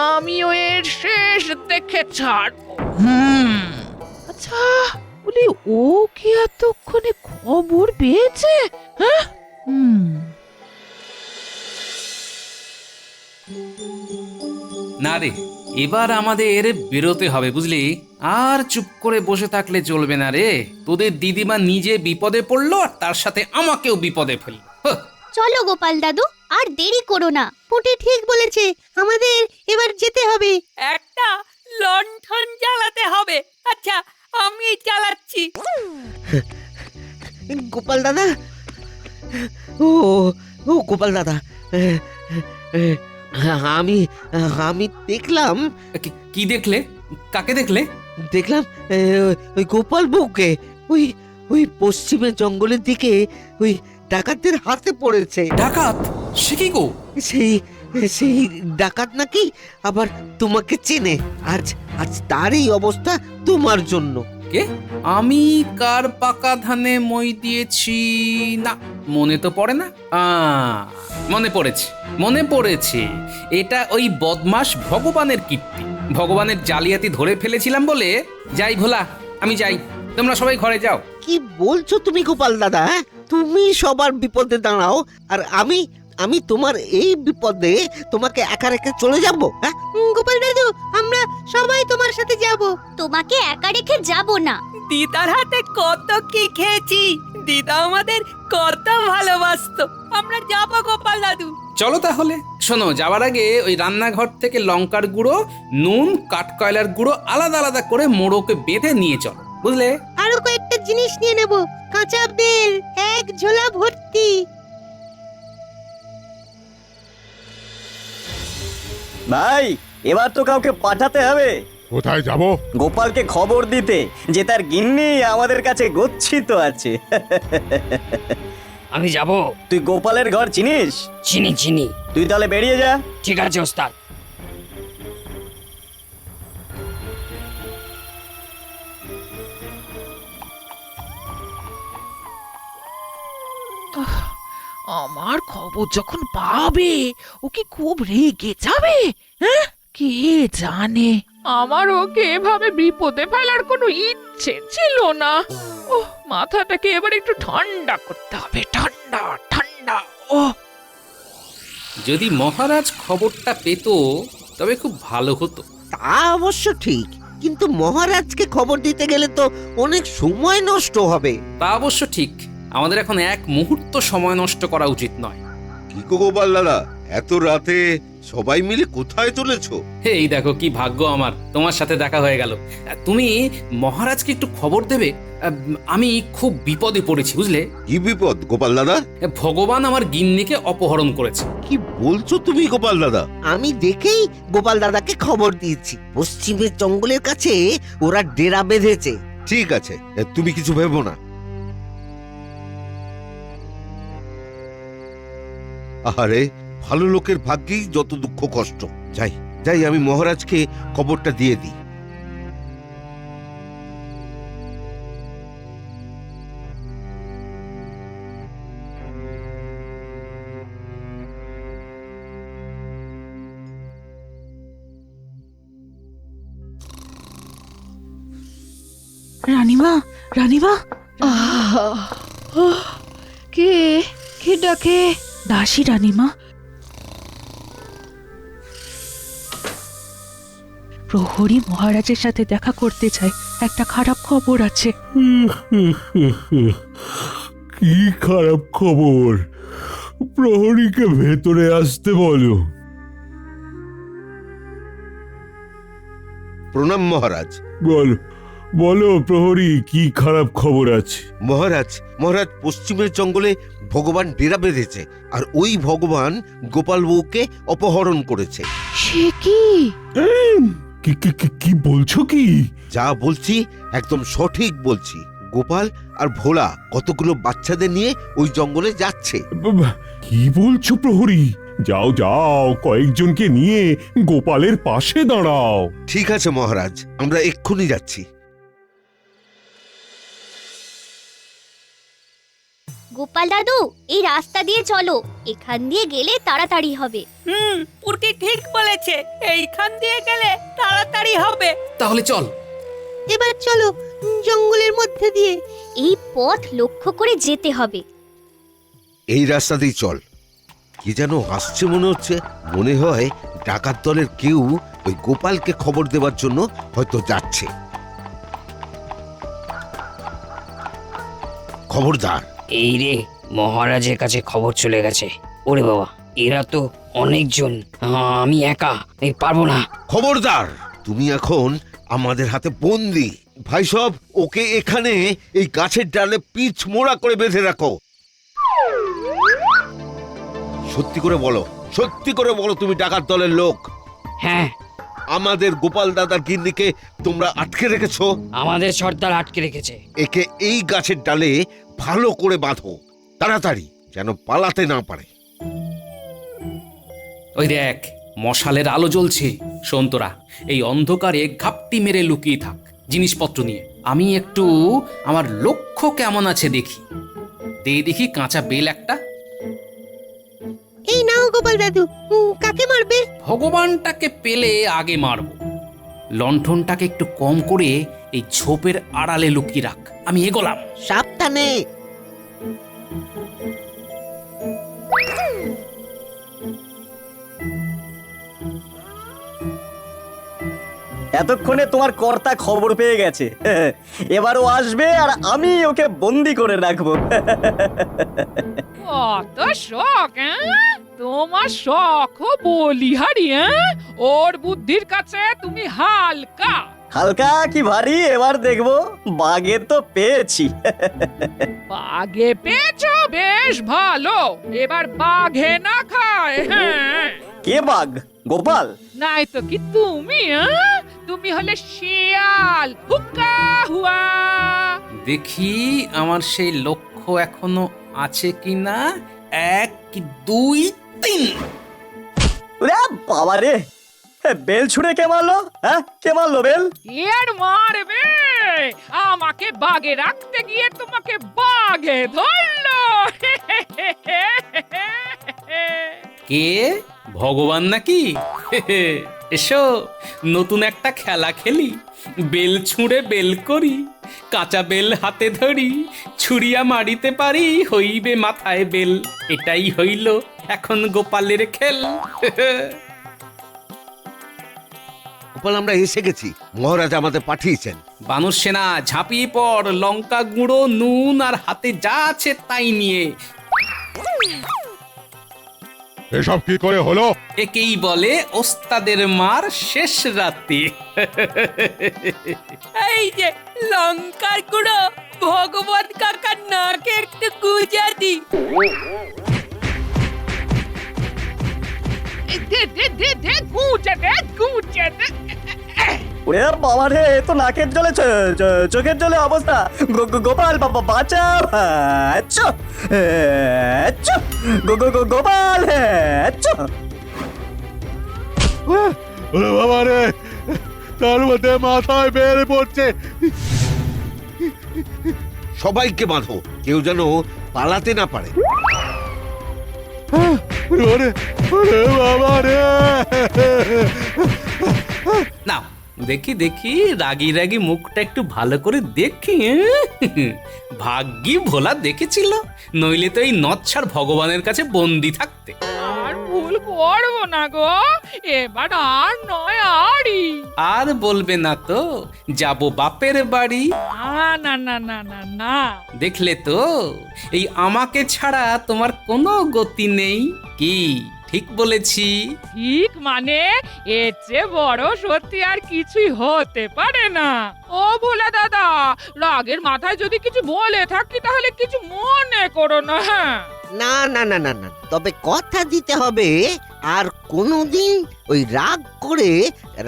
আমিও এর শেষ দেখে ছাড়বো। আচ্ছা বলি, ও কি এতক্ষণে খবর পেয়েছে? হ্যাঁ
না রে, এবার আমাদের বেরোতে হবে বুঝলি। আর চুপ করে বসে থাকলে চলবে না রে। তোদের দিদিমা নিজে বিপদে পড়লো আর তার সাথে আমাকেও বিপদে ফেললো।
চলো গোপাল দাদু, আর দেরি করো না। পুটি ঠিক বলেছে, আমাদের এবার যেতে হবে।
একটা লণ্ঠন জ্বালাতে হবে। আচ্ছা আমি চালাচ্ছি।
গোপাল দাদা, ও ও গোপাল দাদা, আমি আমি দেখলাম।
কি দেখলে? কাকে দেখলে?
দেখলাম ওই গোপাল বউকে ওই ওই পশ্চিমের জঙ্গলের দিকে ওই ডাকাতদের হাতে পড়েছে।
ডাকাত? সে কি গো?
সেই সেই ডাকাত নাকি আবার তোমাকে চেনে। আজ আজ তার এই অবস্থা তোমার জন্য।
কে? আমি কার পাকা ধানে মই দিয়েছি? না, মনে তো পড়ে না। মনে পড়েছে, মনে পড়েছে। এটা ওই বদমাস ভগবানের কীর্তি। ভগবানের জালিয়াতি ধরে ফেলেছিলাম বলে। যাই ভোলা, আমি যাই, তোমরা সবাই ঘরে যাও।
কি বলছো তুমি গোপাল দাদা? তুমি সবার বিপদে দাঁড়াও আর আমি আমি তোমার এই বিপদে তোমাকে একা রেখে চলে যাব? হ্যাঁ
গোপাল দাদু, আমরা সবাই তোমার সাথে যাব।
তোমাকে একা রেখে যাব না।
দিদার হাতে কত কি খেয়েছি, দিদা আমাদের কত ভালোবাসতো। আমরা যাবো গোপাল দাদু।
চলো তাহলে। শোনো, যাওয়ার আগে ওই রান্নাঘর থেকে লঙ্কার গুঁড়ো, নুন, কাঠকয়লার গুঁড়ো আলাদা আলাদা করে মোড়োকে বেঁধে নিয়ে চলো, বুঝলে?
আরো কয়েকটা জিনিস নিয়ে নেব। কাঁচা বেল এক ঝোলা ভর্তি।
ভাই, এবার তো কাউকে পাঠাতে হবে।
কোথায় যাব?
গোপালকে খবর দিতে যে তার গিন্নি আমাদের কাছে গচ্ছিত আছে।
আমি যাব।
তুই গোপালের ঘর চিনিস?
চিনি চিনি।
তুই তাহলে বেরিয়ে যা।
ঠিক আছে ওস্তাদ।
আমার খবর যখন পাবে ও কি খুব রেগে যাবে? হ্যাঁ কে জানে। আমার ওকে এভাবে বিপদে ফেলার কোনো ইচ্ছে ছিল না। ও মাথাটাকে এবার একটু ঠান্ডা করতে হবে। ঠান্ডা ঠান্ডা। ও
যদি মহারাজ খবরটা পেত তবে খুব ভালো হতো।
তা অবশ্য ঠিক, কিন্তু মহারাজকে খবর দিতে গেলে তো অনেক সময় নষ্ট হবে।
তা অবশ্য ঠিক। আমাদের এখন এক মুহূর্ত সময় নষ্ট করা উচিত নয়।
কি গো গোপাল দাদা,
এত রাতে সবাই মিলে কোথায় চলেছো?
এই দেখো কি ভাগ্য আমার, তোমার সাথে দেখা হয়ে গেল। তুমি মহারাজকে একটু খবর দেবে, আমি খুব বিপদে পড়েছি বুঝলে।
কি বিপদ গোপাল দাদা?
ভগবান আমার গিন্নিকে অপহরণ করেছে।
কি বলছো তুমি গোপাল দাদা?
আমি দেখেই গোপাল দাদাকে খবর দিয়েছি, পশ্চিমের জঙ্গলের কাছে ওরা ডেরা বেঁধেছে।
ঠিক আছে, তুমি কিছু ভেবো না। আরে ভালো লোকের ভাগ্যেই যত দুঃখ কষ্ট। যাই যাই, আমি মহারাজকে খবরটা দিয়ে দিই।
রানীমা, রানীমা,
কে কে ডাকে?
দাসী রানীমা। প্রহরী মহারাজের সাথে দেখা করতে চাই, একটা খারাপ খবর আছে।
কি খারাপ খবর? প্রহরীকে ভেতরে আসতে বলো।
প্রণাম মহারাজ।
বলো বলো প্রহরী, কি খারাপ খবর আছে?
মহারাজ, মহারাজ পশ্চিমের জঙ্গলে ভগবান ডেরা বেঁধেছে, আর ওই ভগবান গোপাল বউকে অপহরণ করেছে।
সে কি?
কি কি কি- কি বলছো কি?
যা বলছি একদম সঠিক বলছি। গোপাল আর ভোলা কতগুলো বাচ্চাদের নিয়ে ওই জঙ্গলে যাচ্ছে।
কি বলছো প্রহরী? যাও যাও, কয়েকজনকে নিয়ে গোপালের পাশে দাঁড়াও।
ঠিক আছে মহারাজ, আমরা এক্ষুনি যাচ্ছি।
গোপাল দাদু, এই রাস্তা দিয়ে চলো, এখান দিয়ে গেলে তাড়াতাড়ি হবে।
পুরকি ঠিক বলেছে, এইখান দিয়ে গেলে তাড়াতাড়ি হবে।
তাহলে চল।
এবার চলো জঙ্গলের মধ্যে দিয়ে।
এই পথ লক্ষ্য করে যেতে হবে।
এই রাস্তাতেই চল। কি যেন আসছে মনে হচ্ছে, মনে হয় ডাকাত দলের কেউ ওই গোপালকে খবর দেওয়ার জন্য হয়তো যাচ্ছে। খবরদার।
এই রে, মহারাজের কাছে খবর চলে গেছে। ওরে বাবা, এরা তো অনেকজন, আমি একা এই পারবো না।
খবরদার, তুমি এখন আমাদের হাতে বন্দি। ভাই সব, ওকে এখানে এই গাছের ডালে পিচ মোড়া করে বেঁধে রাখো। সত্যি করে বলো, সত্যি করে বলো, তুমি ডাকাত দলের লোক?
হ্যাঁ।
আমাদের গোপাল দাদার গিন্নিকে তোমরা আটকে রেখেছো?
আমাদের সর্দার আটকে রেখেছে।
একে এই গাছের ডালে ভালো করে বাঁধো, তাড়াতাড়ি, যেন পালাতে না পারে।
ওই দেখ, মশালের আলো জ্বলছে। শোন তোরা, এই অন্ধকারে ঘাপটি মেরে লুকিয়ে থাক জিনিসপত্র নিয়ে। আমি একটু আমার লক্ষ্য কেমন আছে দেখি। দেখি কাঁচা বেল একটা।
এই নাও গোপাল দাদু, কাকে মারবে?
ভগবানটাকে পেলে আগে মারব। লণ্ঠনটাকে একটু কম করে এই ঝোপের আড়ালে লুকিয়ে রাখ। আমি এগোলাম।
সাবধানে।
এতক্ষণে তোমার কর্তা খবর পেয়ে গেছে। এবারও আসবে আর আমি ওকে বন্দি করে রাখবো।
কত শখ, তোমার শখ বলিহারি। ওর বুদ্ধির কাছে তুমি হালকা।
হালকা কি ভারী এবার দেখবো। বাগে তো পেয়েছি।
বাঘে পেয়েছো, বেশ ভালো। এবার বাঘে না খায়। হ্যাঁ,
কে বাঘ? গোপাল?
নাই তো কি তুমি? তুমি হলে শিয়াল। হুক্কা হুয়া।
দেখি আমার সেই লক্ষ্য এখনো আছে কিনা। 1 2 3।
বাবা রে, বেল ছুড়ে কে মারলো? হ্যাঁ, কে মারলো বেল?
এর মারবে? আমাকে বাগে রাখতে গিয়ে তোমাকে বাঘে ধরলো।
কে? ভগবান নাকি? এসো, নতুন একটা খেলা খেলি। বেল ছুঁড়ে বেল করি, কাঁচা বেল হাতে ধরি, ছুরিয়া মারিতে পারি, হইবে মাথায় বেল। এটাই হইল এখন গোপালের খেল।
গোপাল, আমরা এসে গেছি। মহারাজ আমাদের পাঠিয়েছেন।
বানর সেনা, ঝাঁপিয়ে পড়। লঙ্কা গুঁড়ো, নুন আর হাতে যা আছে তাই নিয়ে।
এসব কি করে হলো?
একেই বলে ওস্তাদের মার শেষ রাতে।
এই যে লঙ্কার গুঁড়ো ভগবান কাকার নাকে একটু গুজা দি।
ওরে বাবা রে, এ তো নাকের জলে চোখের জলে অবস্থা। গোপাল বাবা বাঁচাও। আচ্ছা আচ্ছা, গোপাল। আচ্ছা
ওরে বাবা রে, তার মধ্যে মাথায় বের পড়ছে।
সবাইকে বাঁধো, কেউ যেন পালাতে না পারে।
ওরে ওরে বাবা রে।
না দেখি দেখি, রাগি রাগি মুখটা একটু ভালো করে দেখি। ভাগ্যি ভোলা দেখেছিল, নইলে তো এই নচ্ছার ভগবানের কাছে বন্দি থাকতে।
আর ভুল করবো না গো, এবার আর নয় আরই।
আর বলবে না তো, যাব বাপের বাড়ি।
না না না না না,
দেখলে তো, এই আমাকে ছাড়া তোমার কোনো গতি নেই। কি ঠিক বলেছি?
ঠিক মানে এর চেয়ে বড় সত্যি আর কিছুই হতে পারে না। ও ভোলা দাদা, রাগের মাথায় যদি কিছু বলে থাকি তাহলে কিছু মনে করো না। হ্যাঁ
না না না না না, তবে কথা দিতে হবে আর কোনোদিন ওই রাগ করে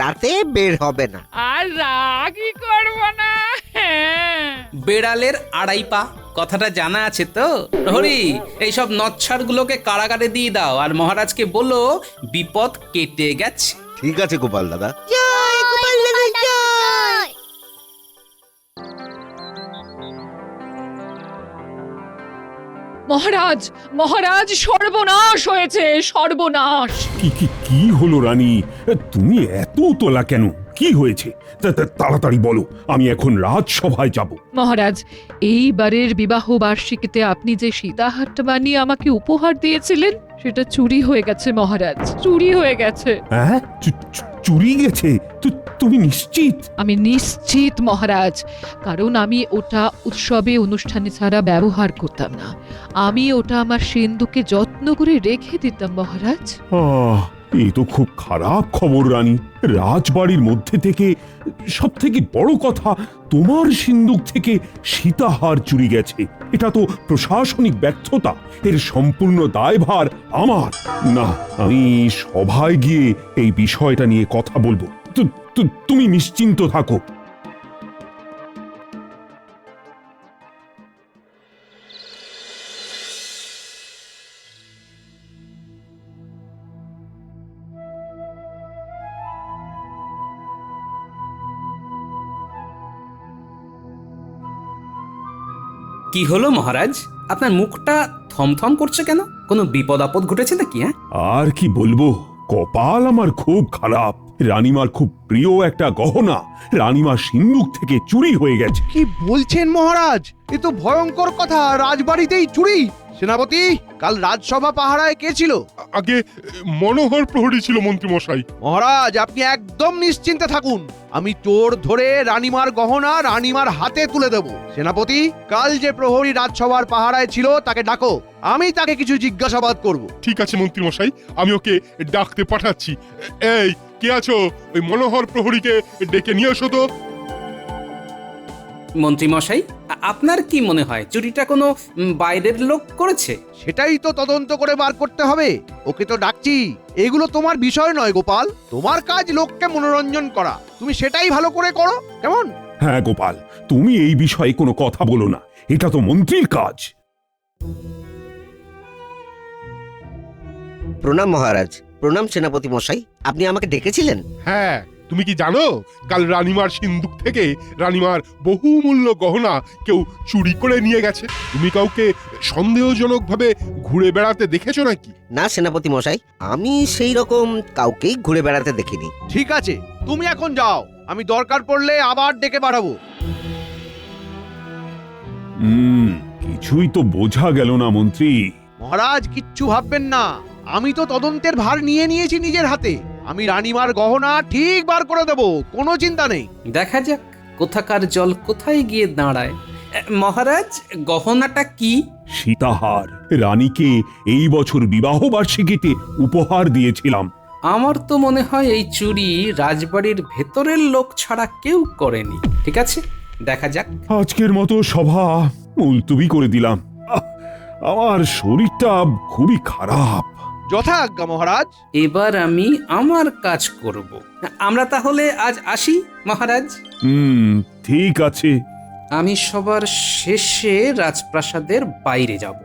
রাতে বের হবে না।
আর রাগই করবো না। হ্যাঁ,
বেড়ালের আড়াই পা কথাটা জানা আছে তো? হরি, এইসব নচ্ছার গুলোকে কারাগারে দিয়ে দাও, আর মহারাজকে বলো বিপদ কেটে গেছে।
ঠিক আছে গোপাল দাদা।
জয় গোপাল দাদা জয়।
মহারাজ, মহারাজ, সর্বনাশ হয়েছে, সর্বনাশ।
কি কি কি হলো রানী? তুমি এত তোলা কেন? কি হয়েছে? তাড়াতাড়ি বলো, আমি এখন রাজসভায় যাব।
মহারাজ, এইবারের বিবাহ বার্ষিকীতে আপনি যে সীতাহারটা বানিয়ে আমাকে উপহার দিয়েছিলেন সেটা চুরি হয়ে গেছে মহারাজ, চুরি হয়ে গেছে।
হ্যাঁ, চুরি গেছে? তুমি নিশ্চিত?
আমি নিশ্চিত মহারাজ, কারণ আমি ওটা উৎসবে অনুষ্ঠানে ছাড়া ব্যবহার করতাম না। আমি ওটা আমার সিন্ধুকে যত্ন করে রেখে দিতাম মহারাজ।
এ তো খুব খারাপ খবর রানী। রাজবাড়ির মধ্যে থেকে সব থেকে বড় কথা, তোমার সিন্ধুক থেকে সীতাহার চুরি গেছে। এটা তো প্রশাসনিক ব্যর্থতা, এর সম্পূর্ণ দায়ভার আমার। না, আমি সভায় গিয়ে এই বিষয়টা নিয়ে কথা বলবো। তুমি নিশ্চিন্ত থাকো।
কি হলো মহারাজ, আপনার মুখটা থমথম করছে কেন? কোনো বিপদ আপদ ঘটেছে নাকি? হ্যাঁ,
আর কি বলবো, কপাল আমার খুব খারাপ। রানীমার খুব প্রিয় একটা গহনা রানীমার সিন্ধুক থেকে চুরি হয়ে গেছে।
কি বলছেন মহারাজ? এ তো ভয়ঙ্কর কথা, রাজবাড়িতেই চুরি। সেনাপতি, কাল রাজসভা পাহারায় কে ছিল?
আগে মনোহর প্রহরী ছিল মন্ত্রী মশাই।
মহারাজ, আপনি একদম নিশ্চিন্তে থাকুন। আমি চোর ধরে রানীমার গহনা রানীমার হাতে তুলে দেব। সেনাপতি, কাল যে প্রহরী রাজসভার পাহারায় ছিল তাকে ডাকো, আমি তাকে কিছু জিজ্ঞাসাবাদ করব।
ঠিক আছে মন্ত্রী মশাই, আমি ওকে ডাকতে পাঠাচ্ছি। এই, কে আছো? ওই মনোহর প্রহরীকে ডেকে নিয়ে এসো তো।
মন্ত্রী মশাই, আপনার কি মনে হয় চুরিটা কোনো বাইরের লোক করেছে?
সেটাই তো তদন্ত করে বার করতে হবে। ওকে তো ডাকছি। এগুলো তোমার বিষয় নয় গোপাল, তোমার কাজ লোককে মনোরঞ্জন করা। তুমি সেটাই ভালো করে করো, কেমন?
হ্যাঁ গোপাল, তুমি এই বিষয়ে কোনো কথা বলো না, এটা তো মন্ত্রীর কাজ।
প্রণাম মহারাজ। প্রণাম সেনাপতি মশাই, আপনি আমাকে ডেকেছিলেন?
হ্যাঁ, তুমি কি জানো কাল রানীমার সিন্ধুক থেকে রানীমার বহুমূল্য গহনা কেউ চুরি করে নিয়ে গেছে? তুমি কাউকে সন্দেহজনকভাবে ঘুরে বেড়াতে দেখেছো নাকি?
না সেনাপতি মশাই, আমি সেই রকম কাউকেই ঘুরে বেড়াতে দেখিনি।
ঠিক আছে, তুমি এখন যাও, আমি দরকার পড়লে আবার ডেকে পাঠাবো।
কিছুই তো বোঝা গেল না মন্ত্রী।
মহারাজ, কিচ্ছু ভাববেন না, আমি তো তদন্তের ভার নিয়ে নিয়েছি নিজের হাতে। আমি রানীমার গহনা ঠিক বার করে দেব, কোনো চিন্তা নেই।
দেখা যাক কোথাকার জল কোথায় গিয়ে দাঁড়ায়। মহারাজ, গহনাটা কি?
সীতাহার রানীকে এই বছর বিবাহ বার্ষিকীতে উপহার দিয়েছিলাম।
আমার তো মনে হয় এই চুরি রাজবাড়ির ভেতরের লোক ছাড়া কেউ করেনি। ঠিক আছে, দেখা যাক।
আজকের মতো সভা মুলতুবি করে দিলাম। আমার শরীরটা খুবই খারাপ।
যথাজ্ঞা মহারাজ।
এবার আমি আমার কাজ করব। আমরা তাহলে আজ আসি মহারাজ।
ঠিক আছে।
আমি সবার শেষে রাজপ্রাসাদের বাইরে যাব।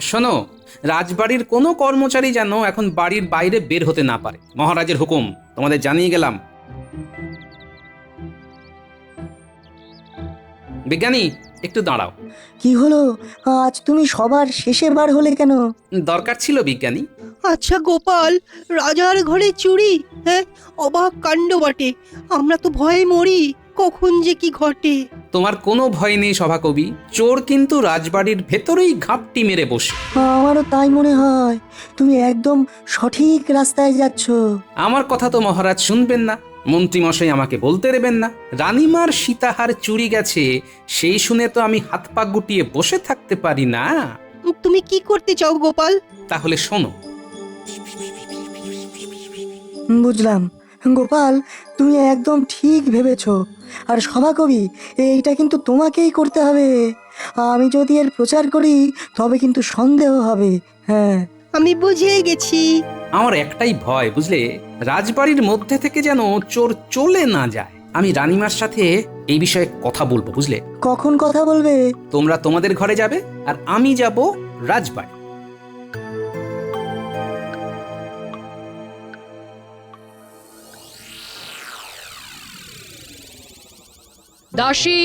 শোনো, রাজবাড়ির কোনো কর্মচারী যেন এখন বাড়ির বাইরে বের হতে না পারে। মহারাজের হুকুম, তোমাদের জানিয়ে গেলাম। বিজ্ঞানী, একটু দাঁড়াও।
কি হলো, আজ তুমি সবার শেষে বার হলে কেন?
দরকার ছিল বিজ্ঞানী।
আচ্ছা গোপাল, রাজার ঘরে চুরি, হ্যাঁ অবাক কাণ্ড বটে। আমরা তো ভয়ে মরি, কখন যে কি ঘটে।
তোমার কোনো ভয় নেই সভাকবি, চোর কিন্তু রাজবাড়ির ভেতরেই ঘাপটি মেরে বসে।
আমারও তাই মনে হয়, তুমি একদম সঠিক রাস্তায় যাচ্ছ।
আমার কথা তো মহারাজ শুনবেন না, মন্ত্রীমশাই আমাকে বলতে দেবেন না। রানীমার সীতাহার চুরি গেছে সেই শুনে তো আমি হাত পা গুটিয়ে বসে থাকতে পারি না।
তুমি কি করতে চাও গোপাল?
তাহলে শোনো।
বুঝলাম গোপাল, তুমি একদম ঠিক ভেবেছ। আর সভাকবি, এইটা কিন্তু তোমাকেই করতে হবে। আমি যদি এর প্রচার করি তবে কিন্তু সন্দেহ হবে। হ্যাঁ,
আমি বুঝে গেছি।
আমার একটাই ভয়, বুঝলে, রাজবাড়ির মধ্যে থেকে যেন চোর চলে না যায়। আমি রানীমার সাথে এই বিষয়ে কথা বলবো, বুঝলে।
কখন কথা বলবে?
তোমরা তোমাদের ঘরে যাবে আর আমি যাব রাজবাড়ি।
দাসী,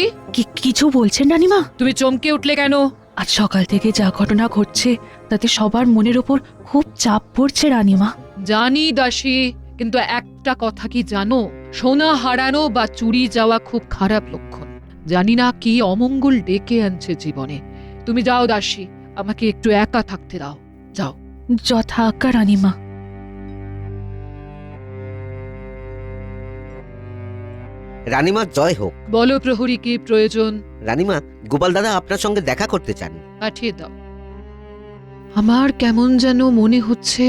কিছু বলছেন রানীমা?
তুমি চমকে উঠলে কেন?
আজ সকাল থেকে যা ঘটনা ঘটছে তাতে সবার মনের ওপর খুব চাপ পড়ছে রানীমা।
জানি দাসী, কিন্তু একটা কথা কি জানো, সোনা হারানো বা চুরি যাওয়া খুব খারাপ লক্ষণ। জানি না কি অমঙ্গল ডেকে আনছে জীবনে। তুমি যাও দাসী, আমাকে একটু একা থাকতে দাও, যাও।
যথা আজ্ঞা রানীমা।
রানীমা জয় হোক।
বলো প্রহরী, কি প্রয়োজন?
রানীমা, গোপাল দাদা আপনার সঙ্গে দেখা করতে চান।
পাঠিয়ে দাও। আমার কেমন যেন মনে হচ্ছে,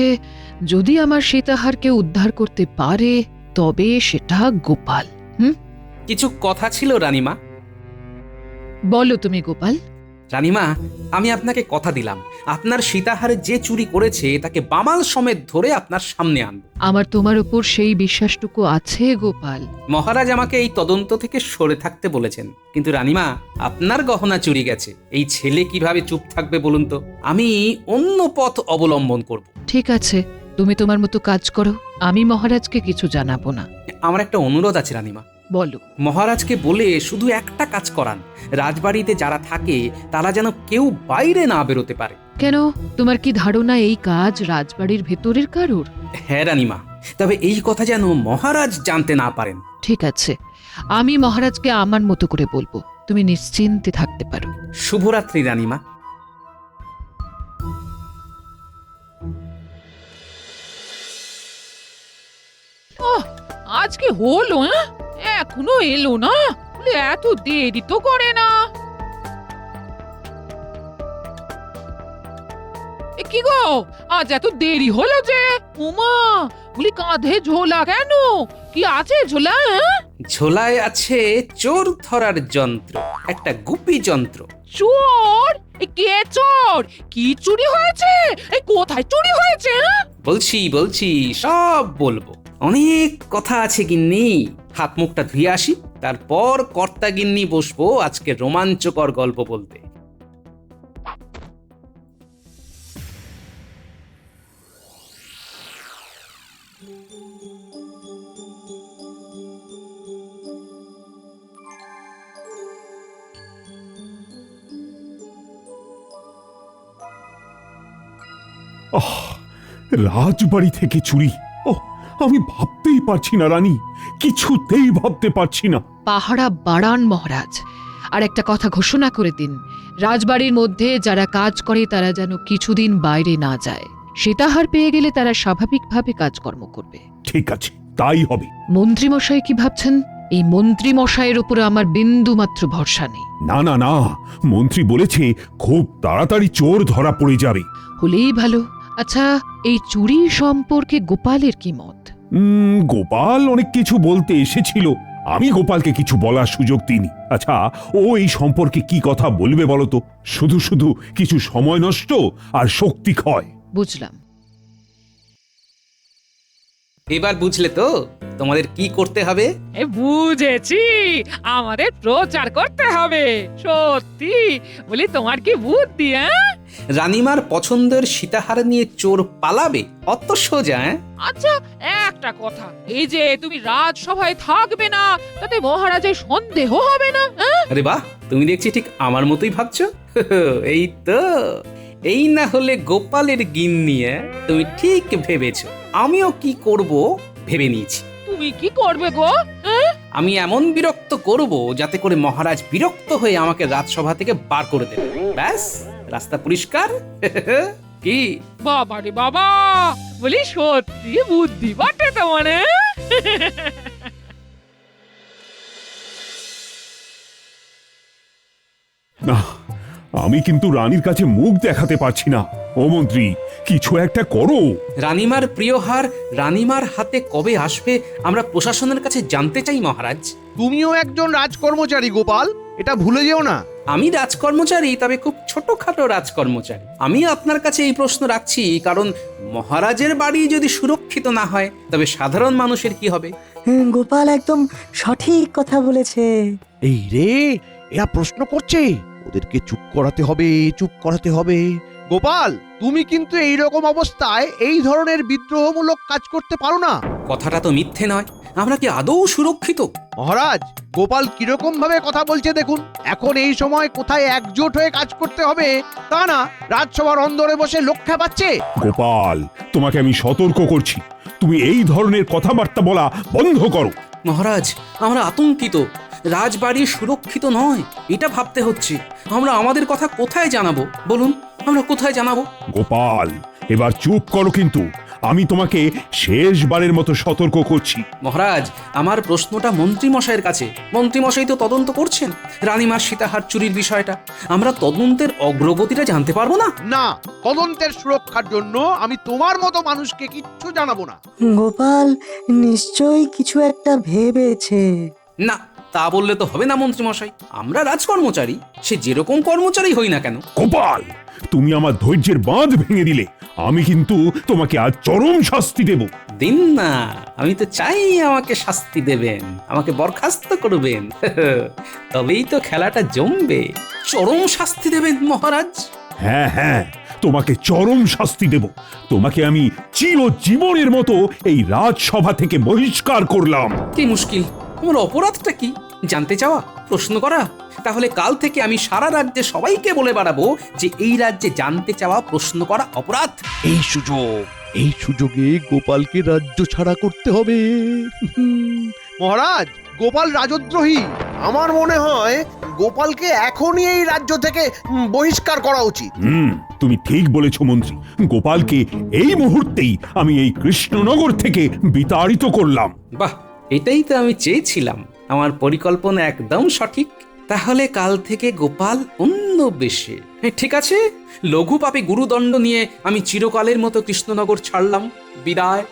যদি আমার সীতাহারকে উদ্ধার করতে পারে তবে সেটা গোপাল।
কিছু কথা ছিল রানীমা।
বলো তুমি গোপাল।
রানীমা, আমি আপনাকে কথা দিলাম, আপনার সীতাহার যে চুরি করেছে তাকে বামাল সমেত ধরে আপনার সামনে আনব।
আমার তোমার উপর সেই বিশ্বাসটুকু আছে গোপাল।
মহারাজ আমাকে এই তদন্ত থেকে সরে থাকতে বলেছেন, কিন্তু রানীমা, আপনার গহনা চুরি গেছে, এই ছেলে কিভাবে চুপ থাকবে বলুন তো? আমি অন্য পথ অবলম্বন করব।
ঠিক আছে, তুমি তোমার মতো কাজ করো, আমি মহারাজকে কিছু জানাবো না।
আমার একটা অনুরোধ আছে রানীমা।
বলো।
মহারাজকে বলে শুধু একটা কাজ করান, রাজবাড়িতে যারা থাকে তারা যেন কেউ বাইরে না বেরোতে পারে।
কেন, তোমার কি ধারণা এই কাজ রাজবাড়ির ভেতরের কারোর?
হ্যাঁ রানীমা, তবে এই কথা যেন মহারাজ জানতে না পারেন।
ঠিক আছে, আমি মহারাজকে আমার মতো করে বলবো, তুমি নিশ্চিন্তে থাকতে পারো।
শুভরাত্রি রানীমা।
আজকে হলো, এখনো এলো না? এত দেরি তো করে না। কি গো, আজ এত দেরি হলো যে? উমা, বলি কাঁধে ঝোলা কেন? কি আছে ঝোলা?
ঝোলায় আছে চোর ধরার যন্ত্র, একটা গুপি যন্ত্র।
চোর? কে চোর? কি চুরি হয়েছে? কোথায় চুরি হয়েছে?
বলছি সব বলবো। অনেক কথা আছে গিন্নি, হাত মুখটা ধুয়ে আসি, তারপর কর্তা গিন্নি বসবো আজকে রোমাঞ্চকর গল্প বলতে।
রাজবাড়ি থেকে চুরি, আমি ভাবতেই পারছি না রানী, কিছুতেই ভাবতে পারছি না।
পাহারা বাড়ান মহারাজ, আর একটা কথা ঘোষণা করে দিন, রাজবাড়ির মধ্যে যারা কাজ করে তারা যেন কিছুদিন বাইরে না যায়। সীতাহার পেয়ে গেলে তারা স্বাভাবিকভাবে কাজকর্ম করবে।
ঠিক আছে, তাই হবে।
মন্ত্রীমশাই কি ভাবছেন? এই মন্ত্রীমশাইয়ের উপরে আমার বিন্দু মাত্র ভরসা নেই।
না না না, মন্ত্রী বলেছে খুব তাড়াতাড়ি চোর ধরা পড়ে যাবে।
হলেই ভালো। আচ্ছা, এই চুরি সম্পর্কে গোপালের কি মত?
গোপাল অনেক কিছু বলতে এসেছিল, আমি গোপালকে কিছু বলার সুযোগ দিইনি। আচ্ছা, ও এই সম্পর্কে কি কথা বলবে বলো তো? শুধু শুধু কিছু সময় নষ্ট আর শক্তি ক্ষয়।
বুঝলাম।
এবার বুঝলে তো তোমাদের কি করতে হবে?
বুঝেছি, আমাদের প্রচার করতে হবে। সত্যি বলি, তোমার কি বুদ্ধি?
রানীমার পছন্দের সীতাহার নিয়ে চোর পালাবে, অত সোজা?
আচ্ছা, একটা কথা, এই যে তুমি রাজসভায় থাকবে না, তাতে মহারাজের সন্দেহ হবে না?
আরে বাহ, তুমি দেখছি ঠিক আমার মতোই ভাবছো। এই তো, এই না হলে গোপালের গিন্নি। তুমি ঠিক ভেবেছো। আমিও কি করব ভেবে নিয়েছি।
তুমি কি করবে গো?
আমি এমন বিরক্ত করব যাতে করে মহারাজ বিরক্ত হয়ে আমাকে রাজসভা থেকে বার করে দেবে। ব্যাস, রাস্তা পরিষ্কার। কি
বাবা রে বাবা, বলি সত্যি বুদ্ধি বটে তোমার।
না, আমি কিন্তু রানীর কাছে মুখ দেখাতে পারছি না। ও মন্ত্রী, কিছু একটা করো।
রানীমার প্রিয় হার রানীমার হাতে কবে আসবে আমরা প্রশাসনের কাছে জানতে চাই মহারাজ।
তুমিও একজন রাজকর্মচারী গোপাল, এটা ভুলে যেও না।
আমি রাজকর্মচারী, তবে খুব ছোটখাটো রাজকর্মচারী। আমি আপনার কাছে এই প্রশ্ন রাখছি কারণ মহারাজের বাড়ি যদি সুরক্ষিত না হয় তবে সাধারণ মানুষের কি হবে?
গোপাল একদম সঠিক কথা বলেছে।
এই রে, এরা প্রশ্ন করছে, ওদেরকে চুপ করাতে হবে, চুপ করাতে হবে। গোপাল, তুমি কিন্তু এই রকম অবস্থায় এই ধরনের বিদ্রোহমূলক কাজ করতে পারো না।
কথাটা তো মিথ্যে নয়, আমরা কি আদৌ সুরক্ষিত?
মহারাজ, গোপাল কিরকম ভাবে কথা বলছে দেখুন। এখন এই সময় কোথায় একজোট হয়ে কাজ করতে হবে তা না, রাজসভার অন্দরে বসে লক্ষ্য পাচ্ছে।
গোপাল, তোমাকে আমি সতর্ক করছি, তুমি এই ধরনের কথাবার্তা বলা বন্ধ করো।
মহারাজ, আমরা আতঙ্কিত। রাজবাড়ি সুরক্ষিত নয়, এটা ভাবতে হচ্ছে। আমরা আমাদের কথা কোথায় জানাবো বলুন? আমরা কোথায় জানাবো?
গোপাল, এবার চুপ করো, কিন্তু আমি তোমাকে শেষবারের মতো সতর্ক করছি।
মহারাজ, আমার প্রশ্নটা মন্ত্রীমশাইয়ের কাছে। মন্ত্রীমশাই তো তদন্ত করছেন রানীমার সীতাহার চুরির বিষয়টা। আমরা তদন্তের অগ্রগতিটা জানতে পারবো না?
না, তদন্তের সুরক্ষার জন্য আমি তোমার মতো মানুষকে কিচ্ছু জানাবো না।
গোপাল নিশ্চয়ই কিছু একটা ভেবেছে।
না, তা বললে তো হবে না মন্ত্রীমশাই। আমরা রাজকর্মচারী, সে যেরকম কর্মচারী হই না কেন।
গোপাল, তুমি আমার ধৈর্যের বাঁধ ভেঙে দিলে। আমি কিন্তু তোমাকে আজ চরম শাস্তি দেব।
দিন না, আমি তো চাই আমাকে শাস্তি দেবেন, আমাকে বরখাস্ত করবেন। তবেই তো খেলাটা জমবে। চরম শাস্তি দেবেন মহারাজ?
হ্যাঁ হ্যাঁ, তোমাকে চরম শাস্তি দেব। তোমাকে আমি চিরজীবনের মতো এই রাজসভা থেকে বহিষ্কার করলাম।
কি মুশকিল, আমার অপরাধটা কি জানতে চাওয়া, প্রশ্ন করা? তাহলে কাল থেকে আমি সারা রাজ্যে সবাইকে বলে বেড়াবো যে এই রাজ্যে জানতে চাওয়া, প্রশ্ন করা অপরাধ।
এই সুযোগে গোপালকে রাজ্য ছাড়া করতে হবে। মহারাজ, গোপাল রাজদ্রোহী। আমার মনে হয় গোপালকে এখনই এই রাজ্য থেকে বহিষ্কার করা উচিত।
তুমি ঠিক বলেছ মন্ত্রী। গোপালকে এই মুহূর্তেই আমি এই কৃষ্ণনগর থেকে বিতাড়িত করলাম।
বাহ, এটাই তো আমি চেয়েছিলাম। আমার পরিকল্পনা একদম সঠিক। তাহলে কাল থেকে গোপাল অন্য বেশে। ঠিক আছে, লঘু পাপে গুরুদণ্ড নিয়ে আমি চিরকালের মতো কৃষ্ণনগর ছাড়লাম। বিদায়।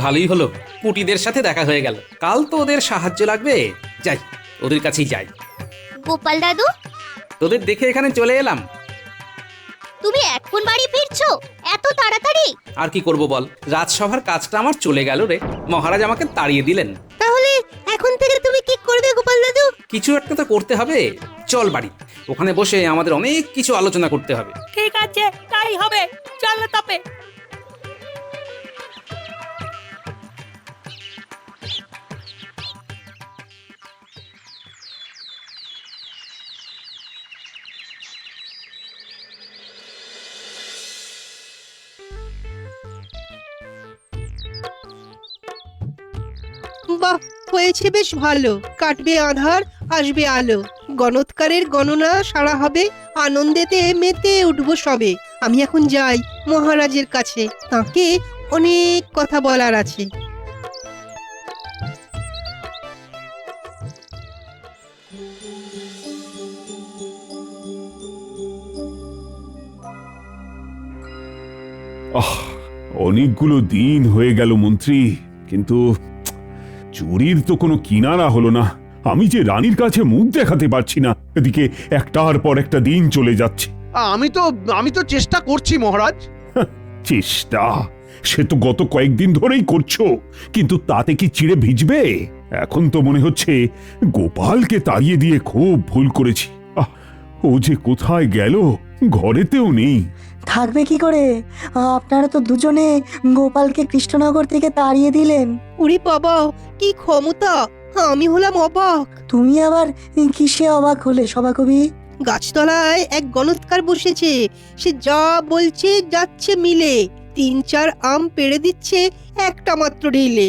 ভালোই হলো, পুটিদের সাথে দেখা হয়ে গেল। কাল তো ওদের সাহায্য লাগবে। যাই, ওদের কাছেই যাই।
গোপাল দাদু,
তোদের দেখে এখানে চলে এলাম।
তুমি এখন বাড়ি ফিরছো এত তাড়াতাড়ি?
আর কি করব বল, রাজসভার কাজটা আমার চলে গেল রে। মহারাজ আমাকে তাড়িয়ে দিলেন।
তাহলে এখন থেকে তুমি কি করবে গোপাল দাদু?
কিছু একটা তো করতে হবে। চল বাড়ি, ওখানে বসে আমাদের অনেক কিছু আলোচনা করতে হবে।
ঠিক আছে, তাই হবে, চলো তবে।
বাহ, হয়েছে বেশ ভালো। কাটবে আধার, আসবে আলো। গণৎকারের গণনা সারা হবে, আনন্দেতে মেতে উঠবো সবে। আমি এখন যাই মহারাজের কাছে, তাকে অনেক কথা বলার আছে।
আহ, অনেকগুলো দিন হয়ে গেল মন্ত্রী, কিন্তু চুরির তো কোনো কিনারা হলো না। আমি যে রানীর কাছে মুখ দেখাতে পারছি না, এদিকে একটার পর একটা দিন চলে যাচ্ছে।
আমি তো চেষ্টা করছি মহারাজ।
চেষ্টা সে তো গত কয়েকদিন ধরেই করছো, কিন্তু তাতে কি চিড়ে ভিজবে? এখন তো মনে হচ্ছে গোপালকে তাড়িয়ে দিয়ে খুব ভুল করেছি। ও যে কোথায় গেল, ঘরেতেও নেই।
থাকবে কি করে? আপনারা তো দুজনে গোপালকে কৃষ্ণনগর থেকে তাড়িয়ে দিলেন।
উরি বাবা, কি ক্ষমতা! আমি হলাম অবাক।
তুমি আবার কিসে অবাক হলে সভাকবি?
গাছতলায় এক গণৎকার বসেছে, সে যা বলছে যাচ্ছে মিলে। 3-4 আম পেড়ে দিচ্ছে একটা মাত্র ঢিলে।